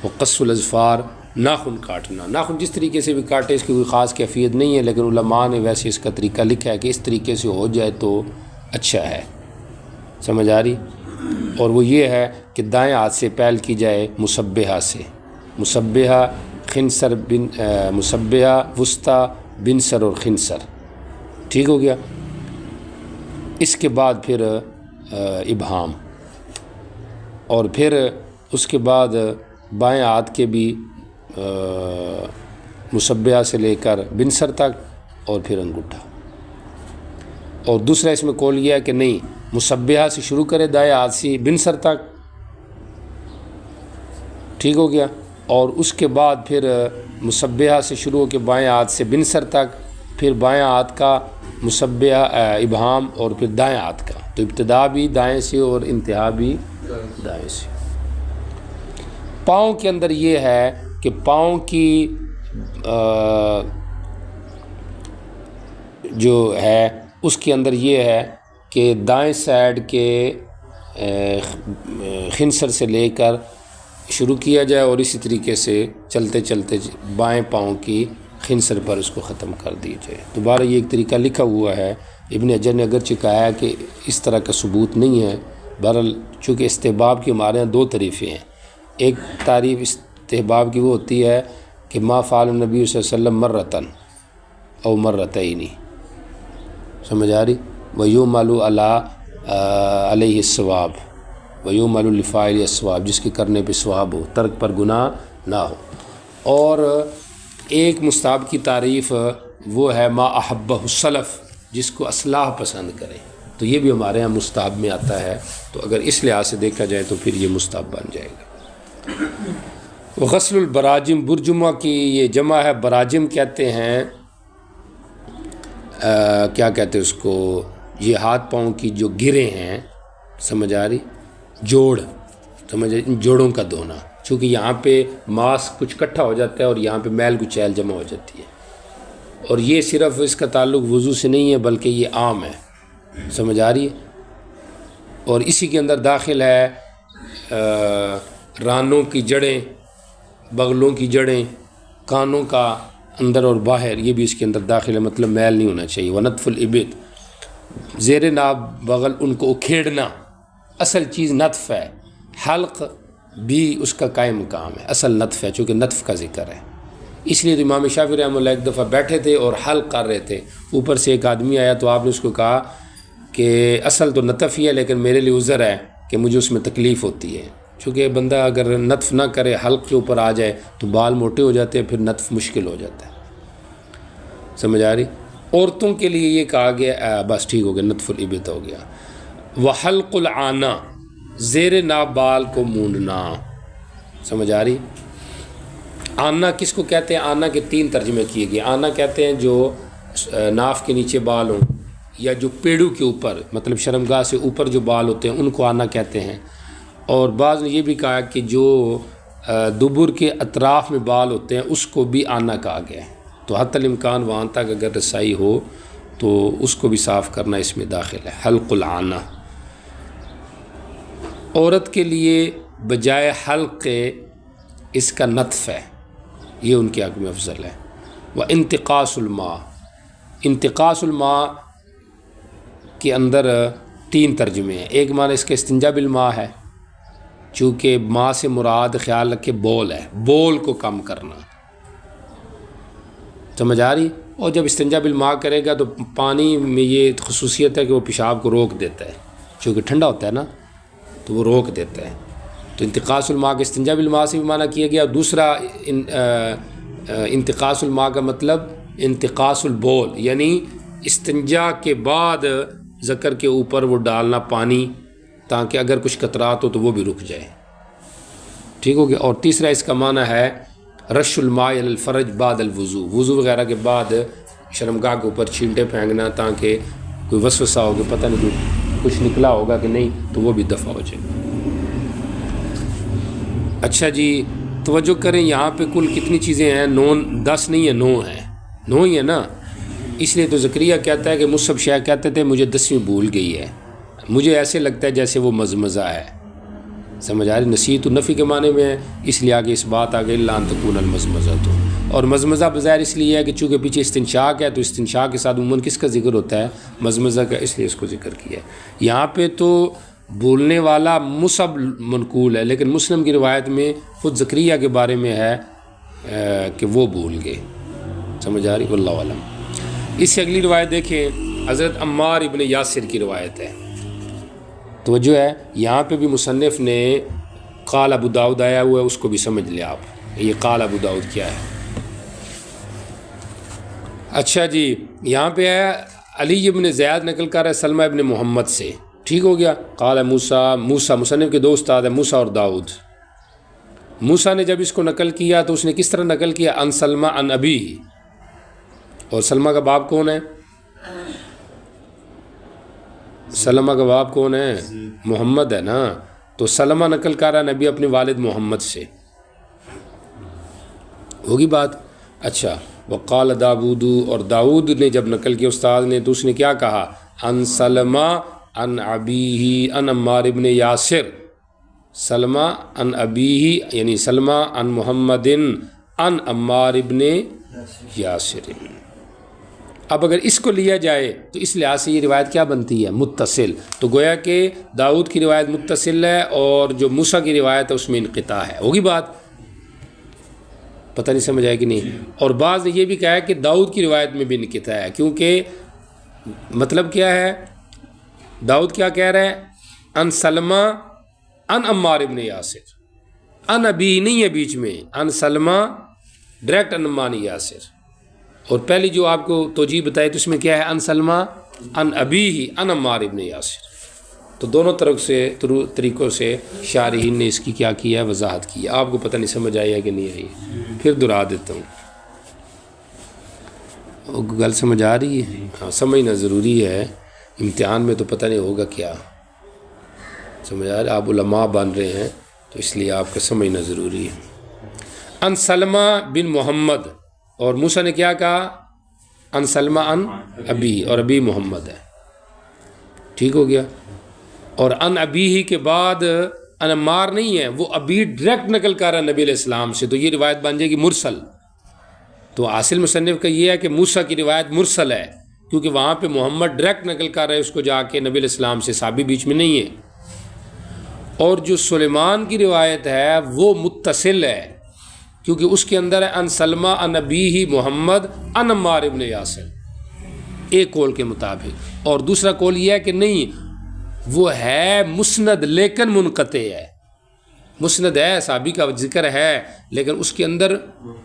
وقص الاظفار، ناخن کاٹنا، ناخن جس طریقے سے بھی کاٹے اس کی کوئی خاص کیفیت نہیں ہے، لیکن علماء نے ویسے اس کا طریقہ لکھا ہے کہ اس طریقے سے ہو جائے تو اچھا ہے، سمجھ آ رہی؟ اور وہ یہ ہے کہ دائیں ہاتھ سے پہل کی جائے مسبحہ سے، مسبحہ خنسر بن مصبیہ، وسطیٰ، بنسر اور خنسر، ٹھیک ہو گیا۔ اس کے بعد پھر ابہام، اور پھر اس کے بعد بائیں ہاتھ کے بھی مصبیہ سے لے کر بنسر تک، اور پھر انگوٹھا۔ اور دوسرا اس میں قول یہ ہے کہ نہیں، مصبیہ سے شروع کرے دائیں ہاتھ سے بنسر تک، ٹھیک ہو گیا، اور اس کے بعد پھر مصبیہ سے شروع ہو کے بائیں ہاتھ سے بنسر تک، پھر بائیں ہاتھ کا مصبیہ ابہام، اور پھر دائیں ہاتھ کا، تو ابتدا بھی دائیں سے اور انتہا بھی دائیں سے۔ پاؤں کے اندر یہ ہے کہ پاؤں کی جو ہے اس کے اندر یہ ہے کہ دائیں سائڈ کے خنسر سے لے کر شروع کیا جائے، اور اسی طریقے سے چلتے چلتے بائیں پاؤں کی خنسر پر اس کو ختم کر دی جائے۔ دوبارہ یہ ایک طریقہ لکھا ہوا ہے، ابن حجر نے اگرچہ کہا ہے کہ اس طرح کا ثبوت نہیں ہے، بہرحال چونکہ استحباب کی ہمارے ہاں دو طریقیں ہیں۔ ایک تعریف استحباب کی وہ ہوتی ہے کہ ما فعل النبی صلی اللہ علیہ وسلم مرتن او مرتین، سمجھ آ رہی، وَيُعْمَلُ عَلَيْهِ الثواب، وَيُعْمَلُ لِفَاعِلِهِ الثواب، جس کے کرنے پہ ثواب ہو، ترک پر گناہ نہ ہو۔ اور ایک مستحب کی تعریف وہ ہے ما احبہ السلف، جس کو اصلاح پسند کرے، تو یہ بھی ہمارے ہاں مستحب میں آتا ہے، تو اگر اس لحاظ سے دیکھا جائے تو پھر یہ مستحب بن جائے گا۔ غسل البراجم، برجمہ کی یہ جمع ہے، براجم کہتے ہیں، کیا کہتے ہیں اس کو، یہ ہاتھ پاؤں کی جو گرے ہیں، سمجھ آ رہی، جوڑ، سمجھ، جوڑوں کا دھونا، چونکہ یہاں پہ ماس کچھ کٹھا ہو جاتا ہے اور یہاں پہ میل کچیل جمع ہو جاتی ہے، اور یہ صرف اس کا تعلق وضو سے نہیں ہے بلکہ یہ عام ہے، سمجھ آ رہی ہے۔ اور اسی کے اندر داخل ہے رانوں کی جڑیں، بغلوں کی جڑیں، کانوں کا اندر اور باہر، یہ بھی اس کے اندر داخل ہے، مطلب میل نہیں ہونا چاہیے۔ ونطف الابط، زیر ناب بغل ان کو اکھیڑنا، اصل چیز نطف ہے، حلق بھی اس کا قائم مقام ہے، اصل نطف ہے، چونکہ نطف کا ذکر ہے، اس لیے تو امام شافعی رحمہ اللہ ایک دفعہ بیٹھے تھے اور حلق کر رہے تھے، اوپر سے ایک آدمی آیا تو آپ نے اس کو کہا کہ اصل تو نطف ہی ہے لیکن میرے لیے عذر ہے کہ مجھے اس میں تکلیف ہوتی ہے، چونکہ بندہ اگر نطف نہ کرے، حلق کے اوپر آ جائے تو بال موٹے ہو جاتے ہیں، پھر نطف مشکل ہو جاتا ہے، سمجھ آ رہی۔ عورتوں کے لیے یہ کہا گیا، بس ٹھیک ہو گیا، نطف الابط ہو گیا۔ وحلق العانہ، زیر ناب بال کو مونڈنا، سمجھ آ رہی۔ آنا کس کو کہتے ہیں؟ آنا کے تین ترجمے کیے گئے۔ آنا کہتے ہیں جو ناف کے نیچے بال ہوں، یا جو پیڑوں کے اوپر، مطلب شرمگاہ سے اوپر جو بال ہوتے ہیں ان کو آنا کہتے ہیں، اور بعض نے یہ بھی کہا کہ جو دبر کے اطراف میں بال ہوتے ہیں اس کو بھی آنا کہا گیا ہے، تو حتی الامکان وہاں تک اگر رسائی ہو تو اس کو بھی صاف کرنا اس میں داخل ہے۔ حلق العانہ، عورت کے لیے بجائے حلق کے اس کا نطف ہے، یہ ان کے حق میں افضل ہے۔ وانتقاص الماء، انتقاص الماء کے اندر تین ترجمے ہیں۔ ایک معنی اس کے استنجا بالماء ہے، چونکہ ماء سے مراد خیال رکھے بول ہے، بول کو کم کرنا، سمجھ آ رہی۔ اور جب استنجا بالماء کرے گا تو پانی میں یہ خصوصیت ہے کہ وہ پیشاب کو روک دیتا ہے، چونکہ ٹھنڈا ہوتا ہے نا تو وہ روک دیتا ہے، تو انتقاص الماء کے استنجا بالماء سے بھی معنی کیا گیا۔ دوسرا انتقاص الماء کا مطلب انتقاص البول، یعنی استنجا کے بعد ذکر کے اوپر وہ ڈالنا پانی، تاکہ اگر کچھ قطرات ہو تو وہ بھی رک جائے، ٹھیک ہو گیا۔ اور تیسرا اس کا معنی ہے رش الماء علی الفرج بعد الوضو، وضو وغیرہ کے بعد شرمگاہ کے اوپر چھینٹے پھینکنا، تاکہ کوئی وسوسہ ہو کہ پتہ نہیں کچھ نکلا ہوگا کہ نہیں، تو وہ بھی دفع ہو جائے۔ اچھا جی، توجہ کریں، یہاں پہ کل کتنی چیزیں ہیں؟ 10 نہیں ہے، 9 ہیں، 9 ہی ہے نا۔ اس لیے تو زکریا کہتا ہے کہ مصعب شیخ کہتے تھے مجھے 10ویں بھول گئی ہے، مجھے ایسے لگتا ہے جیسے وہ مزمزہ ہے، سمجھ آ رہی۔ نسیت النفی کے معنی میں ہے، اس لیے آگے اس بات آگے الا ان تکون المزمزہ، تو اور مزمزہ بظاہر اس لیے ہے کہ چونکہ پیچھے استنشاق ہے، تو استنشاق کے ساتھ عموماً کس کا ذکر ہوتا ہے؟ مزمزہ کا، اس لیے اس کو ذکر کیا ہے۔ یہاں پہ تو بولنے والا مصعب منقول ہے، لیکن مسلم کی روایت میں خود زکریا کے بارے میں ہے کہ وہ بھول گئے. سمجھ آ رہی؟ واللہ اعلم. اس سے اگلی روایت دیکھیں، حضرت عمار ابن یاسر کی روایت ہے. توجہ ہے، یہاں پہ بھی مصنف نے قال ابو داؤد آیا ہوا ہے، اس کو بھی سمجھ لیں آپ. یہ قال ابو داؤد کیا ہے. اچھا جی، یہاں پہ ہے علی ابن زیاد نقل کر رہا ہے سلمہ ابن محمد سے. ٹھیک ہو گیا. قال موسیٰ مصنف کے دو استاد ہیں، موسیٰ اور داؤد. موسیٰ نے جب اس کو نقل کیا تو اس نے کس طرح نقل کیا؟ ان سلمہ ان ابی. اور سلمہ کا باپ کون ہے؟ سلمہ کا باپ کون ہے؟ محمد ہے نا. تو سلمہ نقل کر رہا نبی اپنے والد محمد سے. ہوگی بات. اچھا، وقال داود، اور داود نے جب نقل کیا استاد نے تو اس نے کیا کہا؟ ان سلمہ ان ابیہ ان عمار ابن یاسر. سلمہ ان ابیہ یعنی سلمہ ان محمد ان عمار ابن یاسر. اب اگر اس کو لیا جائے تو اس لحاظ سے یہ روایت کیا بنتی ہے؟ متصل. تو گویا کہ داؤد کی روایت متصل ہے اور جو موسیٰ کی روایت ہے اس میں انقطاع ہے. ہوگی بات؟ پتہ نہیں سمجھ آئے کہ نہیں. اور بعض نے یہ بھی کہا ہے کہ داؤد کی روایت میں بھی انقطاع ہے، کیونکہ مطلب کیا ہے؟ داؤد کیا کہہ رہے ہیں؟ ان سلمہ ان عمار ابن یاسر. ان ابی نہیں ہے بیچ میں، ان سلمہ ڈائریکٹ ان عمار یاسر. اور پہلی جو آپ کو توجیہ بتائی تو اس میں کیا ہے؟ ان سلمہ ان ابی ان عمار ابن یاسر. تو دونوں طریقوں سے شارحین نے اس کی کیا کیا ہے؟ وضاحت کی ہے. آپ کو پتہ نہیں سمجھ آئی ہے کہ نہیں آئی؟ پھر دہرا دیتا ہوں. گل سمجھ آ رہی ہے؟ ہاں، سمجھنا ضروری ہے. امتحان میں تو پتہ نہیں ہوگا کیا. سمجھ آ رہا ہے؟ آپ علماء بن رہے ہیں تو اس لیے آپ کا سمجھنا ضروری ہے. ان سلمہ بن محمد، اور موسیٰ نے کیا کہا؟ ان سلمہ ان ابی، اور ابی محمد ہے. ٹھیک ہو گیا. اور ان ابی ہی کے بعد ان عمار نہیں ہے، وہ ابی ڈائریکٹ نقل کر رہا ہے نبی علیہ السلام سے، تو یہ روایت بن جائے گی مرسل. تو حاصل مصنف کا یہ ہے کہ موسیٰ کی روایت مرسل ہے، کیونکہ وہاں پہ محمد ڈائریکٹ نقل کر رہا ہے اس کو جا کے نبی علیہ السلام سے، صحابی بیچ میں نہیں ہے. اور جو سلیمان کی روایت ہے وہ متصل ہے، کیونکہ اس کے اندر ہے ان سلمہ ان ابیہ محمد ان عمار ابن یاسر، ایک قول کے مطابق. اور دوسرا قول یہ ہے کہ نہیں، وہ ہے مسند لیکن منقطع ہے. مسند ہے، صحابی کا ذکر ہے، لیکن اس کے اندر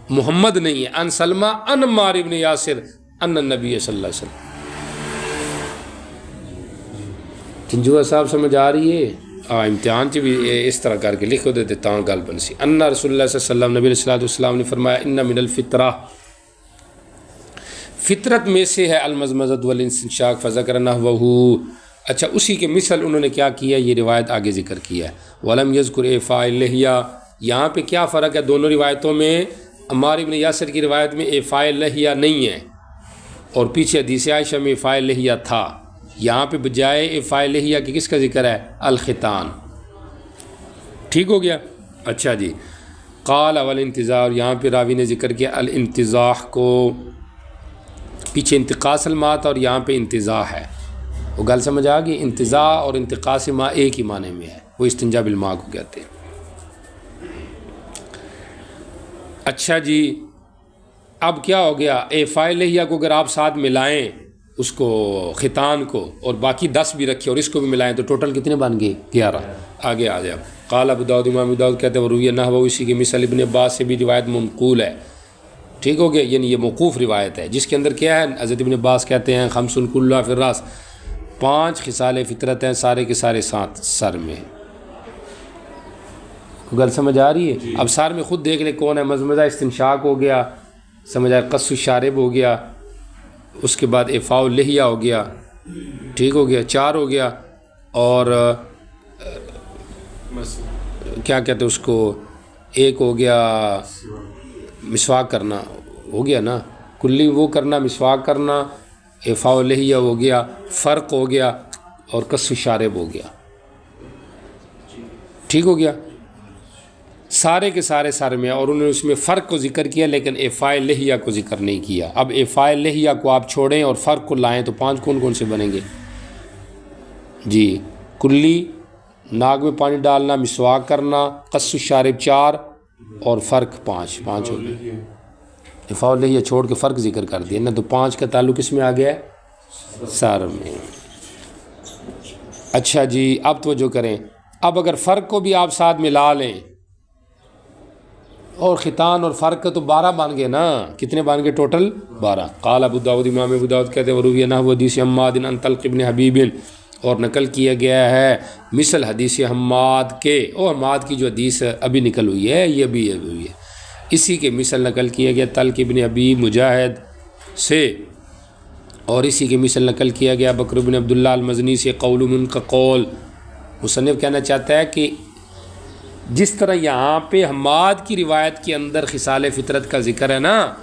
محمد نہیں ہے. ان سلمہ ان عمار ابن یاسر ان النبی صلی اللہ علیہ وسلم. کنجوا صاحب سمجھ آ رہی ہے؟ امتحان چ بھی اس طرح کر کے لکھو دیتے تاں گل بن سی. ان رسول اللہ صلی اللہ علیہ وسلم، نبی علیہ الصلوۃ والسلام نے فرمایا، ان من الفطرہ، فطرت میں سے ہے المزمزۃ والاستنشاق فذکر نحوہ. اچھا، اسی کے مثل انہوں نے کیا کیا؟ یہ روایت آگے ذکر کیا ہے. ولم یذکر اعفاء اللحیہ. یہاں پہ کیا فرق ہے دونوں روایتوں میں؟ عمار ابن یاسر کی روایت میں اعفاء اللحیہ نہیں ہے، اور پیچھے حدیث عائشہ میں اعفاء اللحیہ تھا. یہاں پہ بجائے اعفاء اللحیہ کی کس کا ذکر ہے؟ الختان. ٹھیک ہو گیا. اچھا جی، قال والانتزاع، یہاں پہ راوی نے ذکر کیا الانتزاع کو. پیچھے انتقاص الماء تھا اور یہاں پہ انتزاع ہے. وہ گل سمجھ آ گئی؟ انتزاع اور انتقاص ماء ایک ہی معنی میں ہے، وہ استنجا بالماء کو کہتے ہیں. اچھا جی، اب کیا ہو گیا؟ اعفاء اللحیہ کو اگر آپ ساتھ ملائیں اس کو، ختان کو، اور باقی 10 بھی رکھے اور اس کو بھی ملائیں تو ٹوٹل کتنے بن گئے؟ 11. آگے آ جائے. قال ابو داؤد، امام ابو داؤد کہتے ہیں وروی نحوہ، اسی کی مثل ابن عباس سے بھی روایت منقول ہے. ٹھیک ہو گیا، یعنی یہ موقوف روایت ہے جس کے اندر کیا ہے؟ حضرت ابن عباس کہتے ہیں خمس کلھا فی الراس، 5 خصال فطرت ہیں، سارے کے سارے ساتھ سر میں. گل سمجھ آ رہی ہے؟ اب سر میں خود دیکھ لے کون ہے. مزمزہ استنشاق ہو گیا، سمجھ آئے، قص الشارب ہو گیا، اس کے بعد اعفاء اللحیہ ہو گیا. ٹھیک ہو گیا، 4 ہو گیا. اور کیا کہتے ہیں اس کو، ایک ہو گیا مسواک کرنا، ہو گیا نا، کلی وہ کرنا، مسواک کرنا، اعفاء اللحیہ ہو گیا، فرق ہو گیا، اور قص الشارب ہو گیا. ٹھیک ہو گیا، سارے کے سارے سر میں. اور انہوں نے اس میں فرق کو ذکر کیا لیکن اعفاء اللحیہ کو ذکر نہیں کیا. اب اعفاء اللحیہ کو آپ چھوڑیں اور فرق کو لائیں تو 5 کون کون سے بنیں گے جی؟ کلی، ناک میں پانی ڈالنا، مسواک کرنا، قص الشارب 4، اور فرق 5 ہو گئے. افاع اللحیہ چھوڑ کے فرق ذکر کر دیا نا، تو 5 کا تعلق اس میں آ گیا ہے سر میں. اچھا جی اب توجہ کریں. اب اگر فرق کو بھی آپ ساتھ ملا لیں اور ختان اور فرق کا تو 12 بن گئے نا. کتنے بن گئے ٹوٹل؟ 12. قال ابو داؤد، امام ابو داؤد کہتے ہیں وروی نحو حدیث حماد عن طلق بن حبیب، اور نقل کیا گیا ہے مثل حدیث حماد کے. اور حماد کی جو حدیث ابھی نکل ہوئی ہے یہ بھی ہوئی ہے، اسی کے مثل نقل کیا گیا طلق بن حبیب مجاہد سے، اور اسی کے مثل نقل کیا گیا بکر بن عبداللہ المزنی سے. قول من کا قول، مصنف کہنا چاہتا ہے کہ جس طرح یہاں پہ حماد کی روایت کے اندر خصال فطرت کا ذکر ہے نا،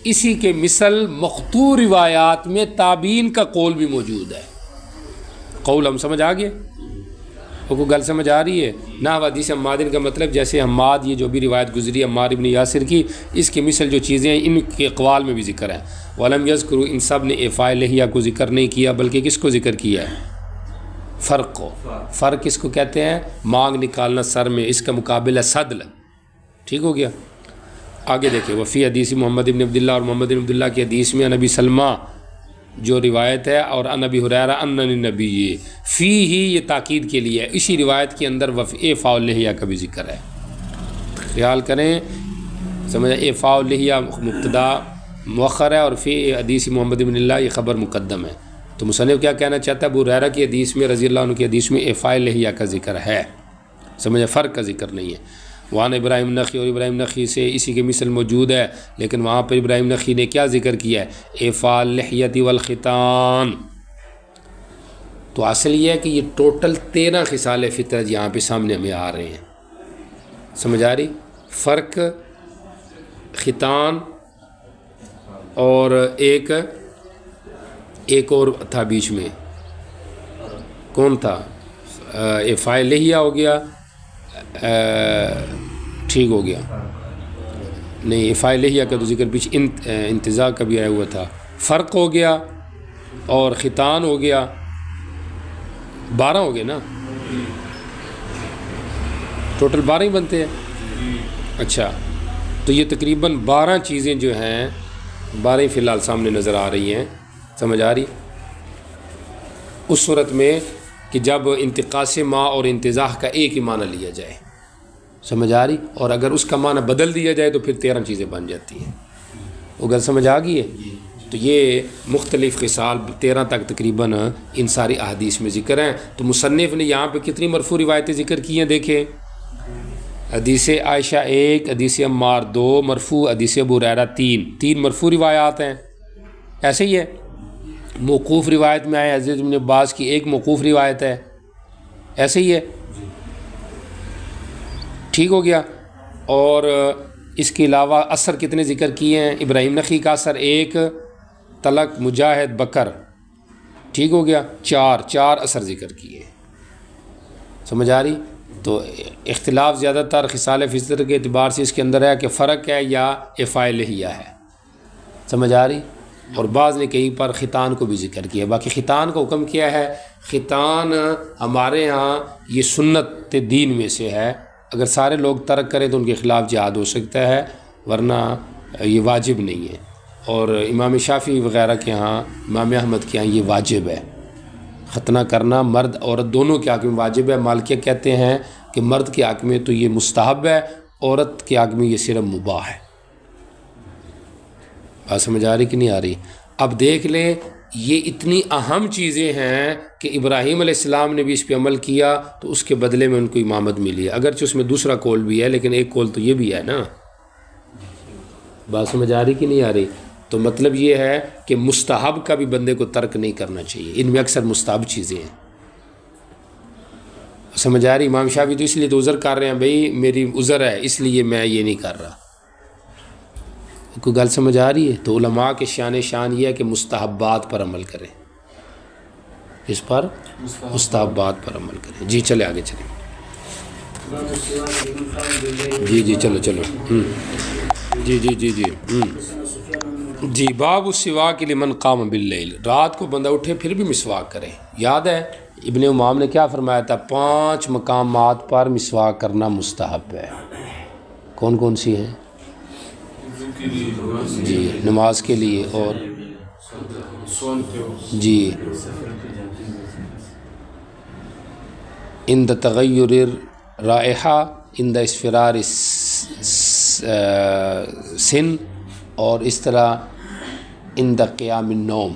اسی کے مثل مقطوع روایات میں تابعین کا قول بھی موجود ہے. قول ہم سمجھ آ گئے؟ وہ کوئی گل سمجھ آ رہی ہے نا؟ حدیث حمادن کا مطلب جیسے حماد یہ جو بھی روایت گزری عمار ابن یاسر کی، اس کے مثل جو چیزیں ہیں ان کے اقوال میں بھی ذکر ہے. ولم یذکروا، ان سب نے افاع لحیہ کو ذکر نہیں کیا، بلکہ کس کو ذکر کیا ہے؟ فرق کو. فرق کس کو کہتے ہیں؟ مانگ نکالنا سر میں، اس کا مقابل ہے صدل. ٹھیک ہو گیا؟ آگے دیکھیں. وفی حدیث محمد بن عبداللہ، اور محمد بن عبداللہ کی حدیث میں نبی سلمہ جو روایت ہے، اور نبی حریرہ ان النبی فی ہی، یہ تاکید کے لیے ہے. اسی روایت کے اندر افاع اللحیہ کا بھی ذکر ہے. خیال کریں، سمجھا؟ افاع اللحیہ مبتدا مؤخر ہے، اور فی حدیث محمد بن اللہ یہ خبر مقدم ہے. تو مصنف کیا کہنا چاہتا ہے؟ ابو ہریرہ کی حدیث میں رضی اللہ عنہ کی حدیث میں افاع اللحیہ کا ذکر ہے، سمجھا؟ فرق کا ذکر نہیں ہے. وہاں ابراہیم نخعی، اور ابراہیم نخعی سے اسی کے مثل موجود ہے، لیکن وہاں پر ابراہیم نخعی نے کیا ذکر کیا ہے؟ افاع اللحیۃ والختان. تو اصل یہ ہے کہ یہ ٹوٹل 13 خصال فطرت یہاں پہ سامنے ہمیں آ رہے ہیں. سمجھ آ رہی؟ فرق، ختان، اور ایک اور تھا بیچ میں، کون تھا؟ افاع لحیہ ہو گیا، ٹھیک ہو گیا. نہیں، افاع لحیہ کا تو ذکر پیچھے انتزاع کا بھی آیا ہوا تھا. فرق ہو گیا اور ختان ہو گیا، 12 ہو گئے نا، ٹوٹل 12 ہی بنتے ہیں. اچھا، تو یہ تقریباً 12 چیزیں جو ہیں، 12 ہی فی الحال سامنے نظر آ رہی ہیں. سمجھ آ رہی؟ اس صورت میں کہ جب انتقاص ما اور انتزاع کا ایک ہی معنی لیا جائے. سمجھ آ رہی؟ اور اگر اس کا معنی بدل دیا جائے تو پھر 13 چیزیں بن جاتی ہیں. وہ گل سمجھ آ گئی ہے؟ تو یہ مختلف خصال 13 تک تقریباً ان ساری احادیث میں ذکر ہیں. تو مصنف نے یہاں پہ کتنی مرفوع روایتیں ذکر کی ہیں؟ دیکھیں، حدیث عائشہ 1، حدیث عمار 2 مرفوع، حدیث ابو ہریرہ 3 مرفوع روایات ہیں. ایسے ہی ہے. موقوف روایت میں آئے حضرت ابن عباس کی 1 موقوف روایت ہے. ایسے ہی ہے. ٹھیک ہو گیا. اور اس کے علاوہ اثر کتنے ذکر کیے ہیں؟ ابراہیم نخعی کا اثر 1، طلق، مجاہد، بکر. ٹھیک ہو گیا. 4 اثر ذکر کیے. سمجھ آ رہی؟ تو اختلاف زیادہ تر خصال فطرت کے اعتبار سے اس کے اندر ہے کہ فرق ہے یا افاع لحیہ ہے. سمجھ آ رہی؟ اور بعض نے کہیں پر ختان کو بھی ذکر کیا. باقی ختان کا حکم کیا ہے؟ ختان ہمارے ہاں یہ سنت دین میں سے ہے. اگر سارے لوگ ترک کریں تو ان کے خلاف جہاد ہو سکتا ہے، ورنہ یہ واجب نہیں ہے. اور امام شافعی وغیرہ کے ہاں، امام احمد کے ہاں یہ واجب ہے. ختنہ کرنا مرد عورت دونوں کے حق میں واجب ہے. مالکیہ کہتے ہیں کہ مرد کے حق میں تو یہ مستحب ہے، عورت کے حق میں یہ صرف مباح ہے. بات سمجھ آ رہی کہ نہیں آ رہی؟ اب دیکھ لیں، یہ اتنی اہم چیزیں ہیں کہ ابراہیم علیہ السلام نے بھی اس پہ عمل کیا تو اس کے بدلے میں ان کو امامت ملی ہے. اگرچہ اس میں دوسرا قول بھی ہے، لیکن ایک قول تو یہ بھی ہے نا. بات سمجھ آ رہی کہ نہیں آ رہی؟ تو مطلب یہ ہے کہ مستحب کا بھی بندے کو ترک نہیں کرنا چاہیے. ان میں اکثر مستحب چیزیں ہیں. سمجھ آ رہی؟ امام شافعی تو اس لیے تو عذر کر رہے ہیں، بھئی میری عذر ہے اس لیے میں یہ نہیں کر رہا. کوئی گل سمجھ آ رہی ہے؟ تو علماء کے شان یہ ہے کہ مستحبات پر عمل کریں. اس پر مستحبات پر عمل کریں. جی چلے آگے چلیں. جی چلو جی باب السواک لمن قام باللیل. رات کو بندہ اٹھے پھر بھی مسواک کرے. یاد ہے ابن امام نے کیا فرمایا تھا؟ 5 مقامات پر مسواک کرنا مستحب ہے. کون کون سی ہیں؟ جی نماز کے لیے اور جی عند تغیر رائحہ، عند اسفرار سن، اور اس طرح عند قیام النوم،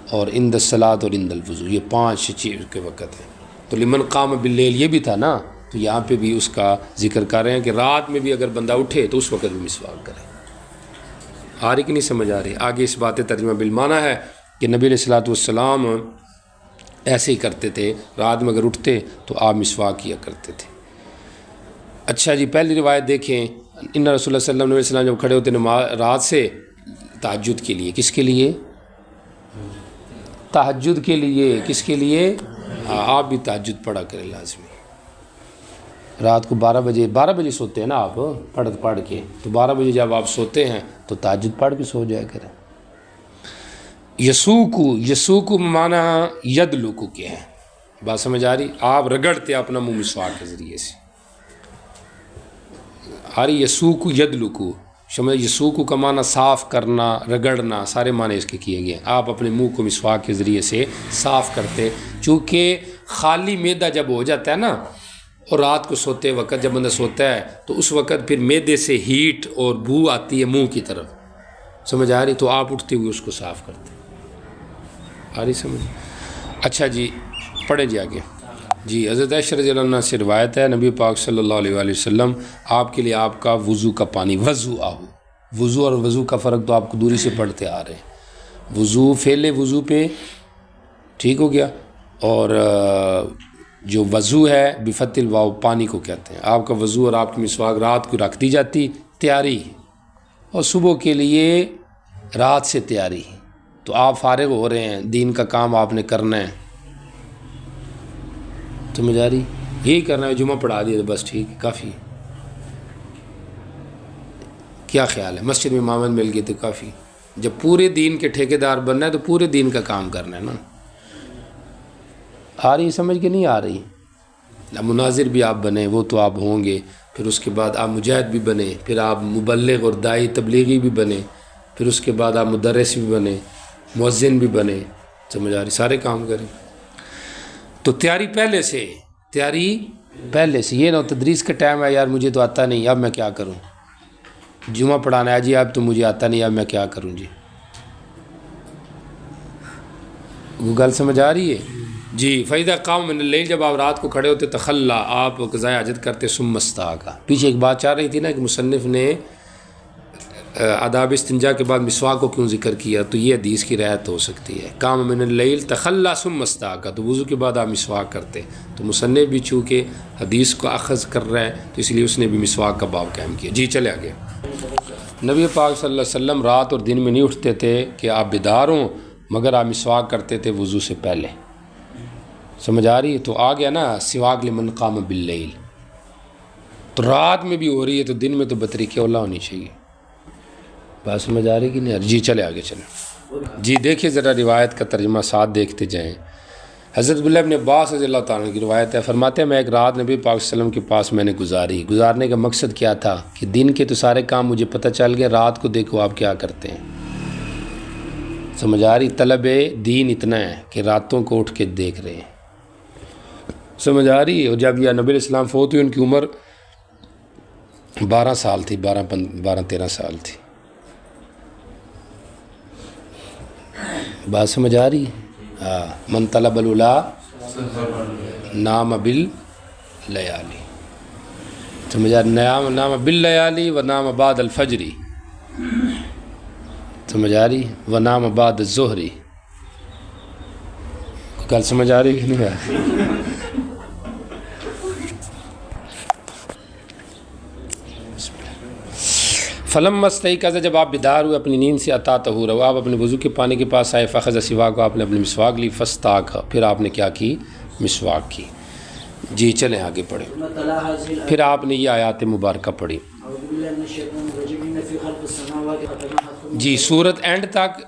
اور عند الصلاۃ اور عند الوضو، یہ 5 چیز کے وقت ہیں۔ تو لمن قام باللیل یہ بھی تھا نا، تو یہاں پہ بھی اس کا ذکر کر رہے ہیں کہ رات میں بھی اگر بندہ اٹھے تو اس وقت بھی مسواک کرے۔ آ رہی کہ نہیں سمجھ آ رہی؟ آگے اس بات ترجمہ بالمعنی ہے کہ نبی علیہ الصلوۃ والسلام ایسے ہی کرتے تھے، رات میں اگر اٹھتے تو آپ مسواک کیا کرتے تھے۔ اچھا جی، پہلی روایت دیکھیں، ان رسول اللہ صلی اللہ علیہ وسلم جب کھڑے ہوتے رات سے تہجد کے لیے، کس کے لیے؟ تہجد کے لیے، کس کے لیے؟ آپ بھی تہجد پڑھا کریں لازمی۔ رات کو 12 بجے سوتے ہیں نا آپ، پڑھ کے، تو 12 بجے جب آپ سوتے ہیں تو تہجد پڑھ کے سو جایا کریں۔ یسوکو معنی یدلکو کے ہیں، بات سمجھ آ رہی؟ آپ رگڑتے اپنا منہ مسواک کے ذریعے سے، آ رہی؟ یسوکو یدلکو، یسوکو کا معنی صاف کرنا، رگڑنا، سارے معنی اس کے کیے گئے ہیں۔ آپ اپنے منہ کو مسواک کے ذریعے سے صاف کرتے، چونکہ خالی معدہ جب ہو جاتا ہے نا، اور رات کو سوتے وقت جب بندہ سوتا ہے تو اس وقت پھر معدے سے ہیٹ اور بو آتی ہے منہ کی طرف، سمجھ آ رہی؟ تو آپ اٹھتے ہوئے اس کو صاف کرتے، آ رہی سمجھ؟ اچھا جی، پڑھیں جی آگے۔ جی، حضرت عائشہ رضی اللہ عنہ سے روایت ہے، نبی پاک صلی اللہ علیہ وآلہ وسلم آپ کے لیے آپ کا وضو کا پانی، وضو اور وضو کا فرق تو آپ کو دوری سے پڑھتے آ رہے ہیں۔ وضو فعل وضو پہ ٹھیک ہو گیا، اور جو وضو ہے بفتح الواو، پانی کو کہتے ہیں۔ آپ کا وضو اور آپ کی مسواک رات کو رکھ دی جاتی تیاری، اور صبح کے لیے رات سے تیاری، تو آپ فارغ ہو رہے ہیں، دین کا کام آپ نے کرنا ہے، سمجھ آ رہی؟ یہی کرنا ہے، جمعہ پڑھا دیا تو بس ٹھیک ہے، کافی۔ کیا خیال ہے؟ مسجد میں امامت مل گئی تو کافی۔ جب پورے دین کے ٹھیکیدار بننا ہے تو پورے دین کا کام کرنا ہے نا۔ آ رہی سمجھ کے نہیں آ رہی؟ مناظر بھی آپ بنے، وہ تو آپ ہوں گے، پھر اس کے بعد آپ مجاہد بھی بنے، پھر آپ مبلغ اور داعی تبلیغی بھی بنے، پھر اس کے بعد آپ مدرس بھی بنے، مؤذن بھی بنے، سمجھ آ رہی؟ سارے کام کریں۔ تو تیاری پہلے سے، یہ نہ تدریس کا ٹائم ہے، یار مجھے تو آتا نہیں، اب میں کیا کروں؟ جمعہ پڑھانا ہے جی، اب تو مجھے آتا نہیں، اب میں کیا کروں جی؟ وہ گل سمجھ آ رہی ہے؟ جی، فَإِذَا قَامَ مِنَ اللَّيْلِ، جب آپ رات کو کھڑے ہوتے، تخلا، آپ قضاء حاجت کرتے، ثم استاقا۔ پیچھے ایک بات چاہ رہی تھی نا کہ مصنف نے آداب استنجا کے بعد مسواک کو کیوں ذکر کیا، تو یہ حدیث کی رعایت ہو سکتی ہے۔ قام من اللیل تخلا ثم استاقا، تو وضو کے بعد آپ مسواک کرتے، تو مصنف بھی چونکہ حدیث کو اخذ کر رہا ہے تو اس لیے اس نے بھی مسواک کا باب قائم کیا۔ جی چلے آگے۔ نبی پاک صلی اللہ علیہ وسلم رات اور دن میں نہیں اٹھتے تھے کہ آپ بیدار ہوں، مگر آپ مسواک کرتے تھے وضو سے پہلے، سمجھ آ رہی ہے؟ تو آ گیا نا سواک لمن قام باللیل، تو رات میں بھی ہو رہی ہے تو دن میں تو بطریق اولا ہونی چاہیے، بات سمجھ آ رہی کہ نہیں؟ جی چلے آگے چلیں۔ جی دیکھیے ذرا روایت کا ترجمہ ساتھ دیکھتے جائیں۔ حضرت عبداللہ ابن عباس رضی اللہ تعالیٰ کی روایت ہے، فرماتے ہیں میں ایک رات نبی پاک صلی اللہ علیہ وسلم کے پاس میں نے گزارنے کا مقصد کیا تھا کہ دن کے تو سارے کام مجھے پتہ چل گئے، رات کو دیکھو آپ کیا کرتے ہیں، سمجھ آ رہی؟ طلب دین اتنا ہے کہ راتوں کو اٹھ کے دیکھ رہے ہیں، سمجھ آ رہی ہے؟ اور جب یہ نبی علیہ السلام فوت ہوئی ان کی عمر 12 سال تھی، 12-13 سال تھی، بات سمجھ آ رہی ہے؟ ہاں، من طلب العلا نام باللیالی، سمجھ آ رہی؟ نام باللیالی و نام بعد الفجری، سمجھ آ رہی؟ و نام بعد الظہری، کل سمجھ آ رہی کہ نہیں آ رہی؟ فلم مستیقظ، جب آپ بیدار ہوئے اپنی نیند سے، عطا طہور، آپ اپنے وضو کے پانی کے پاس آئے، فخذ سواک کو، آپ نے اپنی مسواک لی، فاستاق، پھر آپ نے کیا کی؟ مسواک کی۔ جی چلیں آگے پڑھیں۔ پھر آپ نے یہ آیات مبارکہ پڑھی۔ جی سورت اینڈ تک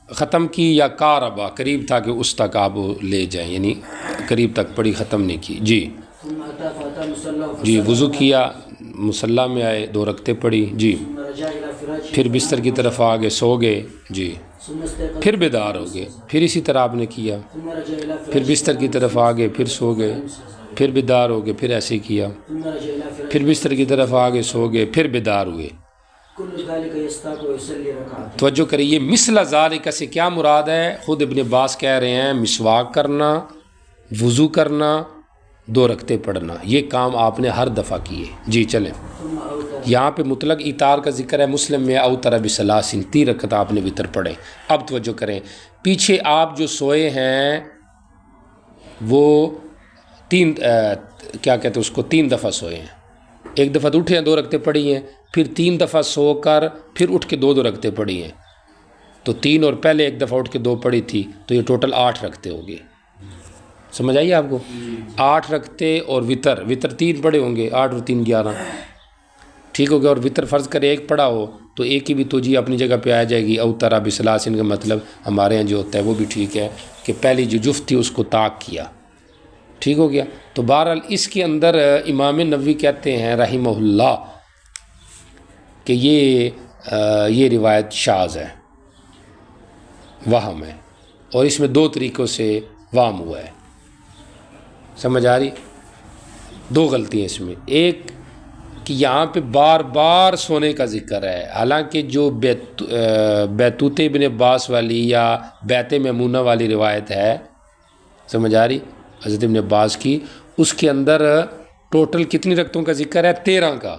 ختم کی یا قاربہ، قریب تھا کہ اس تک آپ لے جائیں، یعنی قریب تک پڑھی، ختم نہیں کی۔ جی وضو کیا، مصلی میں آئے 2 رکعتیں پڑھی جی، ثم رجع إلى فراشه پھر بستر کی طرف آگے سو گئے جی، ثم استيقظ پھر بیدار ہو گئے، پھر اسی طرح آپ نے کیا، ثم رجع إلى فراشه پھر بستر کی طرف آگے پھر سو گئے، پھر بیدار ہو گئے، پھر ایسے کیا، ثم رجع إلى فراشه پھر بستر کی طرف آگے سو گئے، پھر بیدار ہوئے۔ كل ذلك يستاق ويصلي ركعتين. توجہ کریے، مثل ذالک سے کیا مراد ہے؟ خود ابن عباس کہہ رہے ہیں مسواک کرنا، وضو کرنا، 2 رکعتیں پڑھنا، یہ کام آپ نے ہر دفعہ کیے جی۔ چلیں، ثم أوتر یہاں پہ مطلق ایتار کا ذکر ہے، مسلم میں اوتر بثلاث، 3 رکعت آپ نے وتر پڑھے۔ اب توجہ کریں، پیچھے آپ جو سوئے ہیں وہ 3 کیا کہتے ہیں اس کو، 3 دفعہ سوئے ہیں، ایک دفعہ تو اٹھے ہیں 2 رکعتیں پڑھی ہیں، پھر 3 دفعہ سو کر پھر اٹھ کے 2 رکعتیں پڑھی ہیں، تو 3 اور پہلے ایک دفعہ اٹھ کے 2 پڑھی تھی، تو یہ ٹوٹل 8 رکعتیں ہو گئی۔ سمجھ آئیے آپ کو؟ 8 رکعتیں اور وتر 3 پڑھے ہوں گے، 8 اور 3 11 ٹھیک ہو گیا۔ اور وتر فرض کرے ایک پڑھا ہو تو ایک کی بھی توجیہ اپنی جگہ پہ آ جائے گی۔ اوترا بثلاث کا مطلب ہمارے یہاں جو ہوتا ہے وہ بھی ٹھیک ہے کہ پہلی جو جفت تھی اس کو طاق کیا، ٹھیک ہو گیا۔ تو بہرحال اس کے اندر امام نووی کہتے ہیں رحمہ اللہ کہ یہ روایت شاذ ہے، وہم ہے، اور اس میں 2 طریقوں سے وہم ہوا ہے۔ سمجھ آ رہی؟ 2 غلطیاں اس میں، ایک کہ یہاں پہ بار بار سونے کا ذکر ہے، حالانکہ جو بیتوت ابن عباس والی یا بیت میمونہ والی روایت ہے، سمجھ آ رہی، حضرت ابن عباس کی، اس کے اندر ٹوٹل کتنی رکعتوں کا ذکر ہے؟ 13 کا،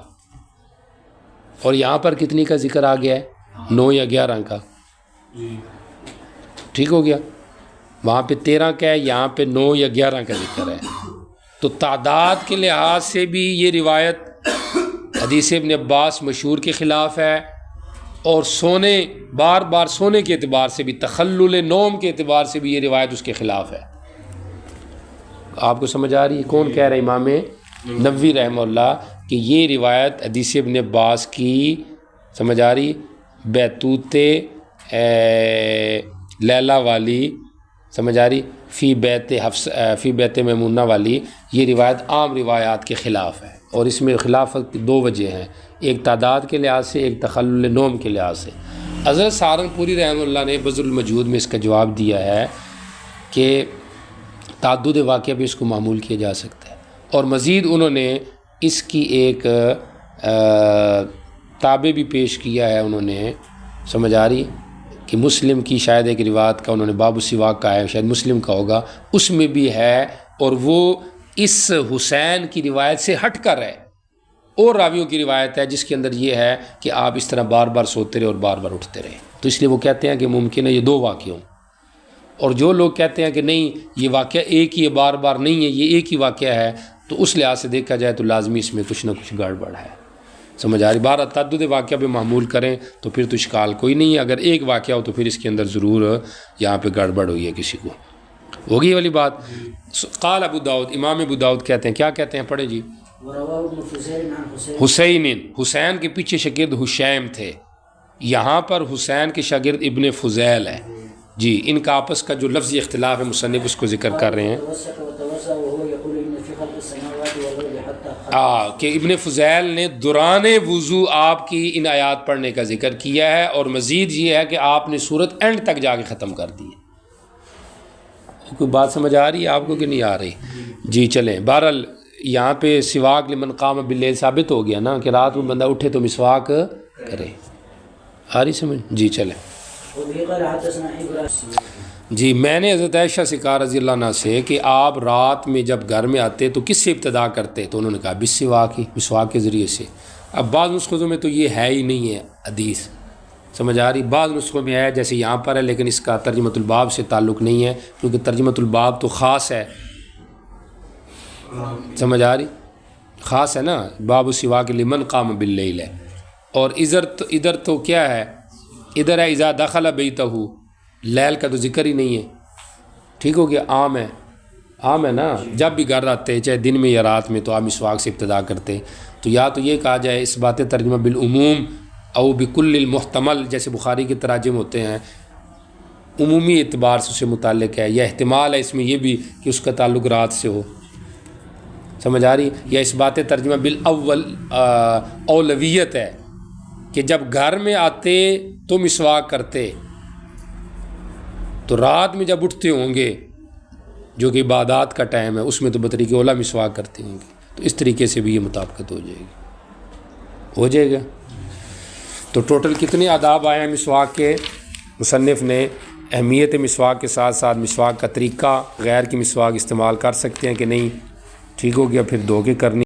اور یہاں پر کتنی کا ذکر آ گیا ہے؟ 9 یا 11 کا، ٹھیک ہو گیا۔ وہاں پہ 13 کا ہے، یہاں پہ 9 یا 11 کا ذکر ہے، تو تعداد کے لحاظ سے بھی یہ روایت حدیث ابن عباس مشہور کے خلاف ہے، اور سونے بار بار سونے کے اعتبار سے بھی، تخلل نوم کے اعتبار سے بھی یہ روایت اس کے خلاف ہے۔ آپ کو سمجھ آ رہی ہے؟ کون کہہ رہے امام نووی رحمہ اللہ کہ یہ روایت حدیث ابن عباس کی، سمجھ آ رہی، بیتوت لیلہ والی، سمجھ آ رہی، فی بیت میمونہ والی، یہ روایت عام روایات کے خلاف ہے، اور اس میں خلافت 2 وجہ ہیں، ایک تعداد کے لحاظ سے، ایک تخلل نوم کے لحاظ سے۔ حضرت سہارنپوری رحمہ اللہ نے بذل المجہود میں اس کا جواب دیا ہے کہ تعدد واقعہ بھی اس کو معمول کیا جا سکتا ہے، اور مزید انہوں نے اس کی ایک تابع بھی پیش کیا ہے، انہوں نے، سمجھ آ رہی، کہ مسلم کی شاید ایک روایت کا انہوں نے باب السواک کا ہے، شاید مسلم کا ہوگا، اس میں بھی ہے، اور وہ اس حسین کی روایت سے ہٹ کر ہے، اور راویوں کی روایت ہے جس کے اندر یہ ہے کہ آپ اس طرح بار بار سوتے رہے اور بار بار اٹھتے رہے، تو اس لیے وہ کہتے ہیں کہ ممکن ہے یہ 2 واقعے ہوں۔ اور جو لوگ کہتے ہیں کہ نہیں یہ واقعہ ایک ہی ہے، بار بار نہیں ہے، یہ ایک ہی واقعہ ہے، تو اس لحاظ سے دیکھا جائے تو لازمی اس میں کچھ نہ کچھ گڑبڑ ہے۔ سمجھ آ رہی؟ بار تعدد واقعہ پہ معمول کریں تو پھر تو اشکال کوئی نہیں ہے، اگر ایک واقعہ ہو تو پھر اس کے اندر ضرور یہاں پہ گڑبڑ ہوئی ہے کسی کو، ہوگی یہ والی بات۔ قال ابو داؤد، امام ابو داؤد کہتے ہیں، کیا کہتے ہیں؟ پڑھیں جی۔ ورواه ابن فضيل عن حسین، حسین کے پیچھے شاگرد حشیم تھے، یہاں پر حسین کے شاگرد ابن فضیل ہے جی، ان کا آپس کا جو لفظی اختلاف ہے مصنف اس کو ذکر کر رہے ہیں کہ ابن فضیل نے دوران وضو آپ کی ان آیات پڑھنے کا ذکر کیا ہے، اور مزید یہ ہے کہ آپ نے سورت اینڈ تک جا کے ختم کر دی ہے۔ کوئی بات سمجھ آ رہی ہے آپ کو کہ نہیں آ رہی؟ جی چلیں، بہرحال یہاں پہ سواک لمن قام باللیل ثابت ہو گیا نا کہ رات میں بندہ اٹھے تو مسواک کرے، آ رہی سمجھ؟ جی چلیں۔ جی میں نے حضرت عائشہ سے کہا رضی اللہ عنہ سے کہ آپ رات میں جب گھر میں آتے تو کس سے ابتدا کرتے؟ تو انہوں نے کہا بالسواک ہی، مسواک کے ذریعے سے۔ اب بعض نسخوں میں تو یہ ہے ہی نہیں ہے حدیث، سمجھ آ رہی، بعض نسخوں میں ہے جیسے یہاں پر ہے، لیکن اس کا ترجمۃ الباب سے تعلق نہیں ہے، کیونکہ ترجمۃ الباب تو خاص ہے، سمجھ آ رہی، خاص ہے نا، باب السواک لمن قام باللیل ہے، اور ادھر تو کیا ہے، ادھر ہے اذا دخل بیتہ، لیل کا تو ذکر ہی نہیں ہے، ٹھیک ہو گیا، عام ہے نا، جب بھی گھر آتے چاہے دن میں یا رات میں تو آپ مسواک سے ابتدا کرتے، تو یا تو یہ کہا جائے اس بات ترجمہ بالعموم او بکل المحتمل، جیسے بخاری کے تراجم ہوتے ہیں، عمومی اعتبار سے اسے متعلق ہے، یا احتمال ہے اس میں یہ بھی کہ اس کا تعلق رات سے ہو، سمجھ آ رہی؟ یا اس بات ترجمہ بالاول اولویت ہے کہ جب گھر میں آتے تو مسواک کرتے، تو رات میں جب اٹھتے ہوں گے جو کہ عبادات کا ٹائم ہے اس میں تو بطریق اولا مسواک کرتے ہوں گے، تو اس طریقے سے بھی یہ مطابقت ہو جائے گی، ہو جائے گا۔ تو ٹوٹل کتنے آداب آئے ہیں مسواک کے؟ مصنف نے اہمیت مسواک کے ساتھ ساتھ مسواک کا طریقہ، غیر کی مسواک استعمال کر سکتے ہیں کہ نہیں، ٹھیک ہو گیا، پھر دھو کے کرنی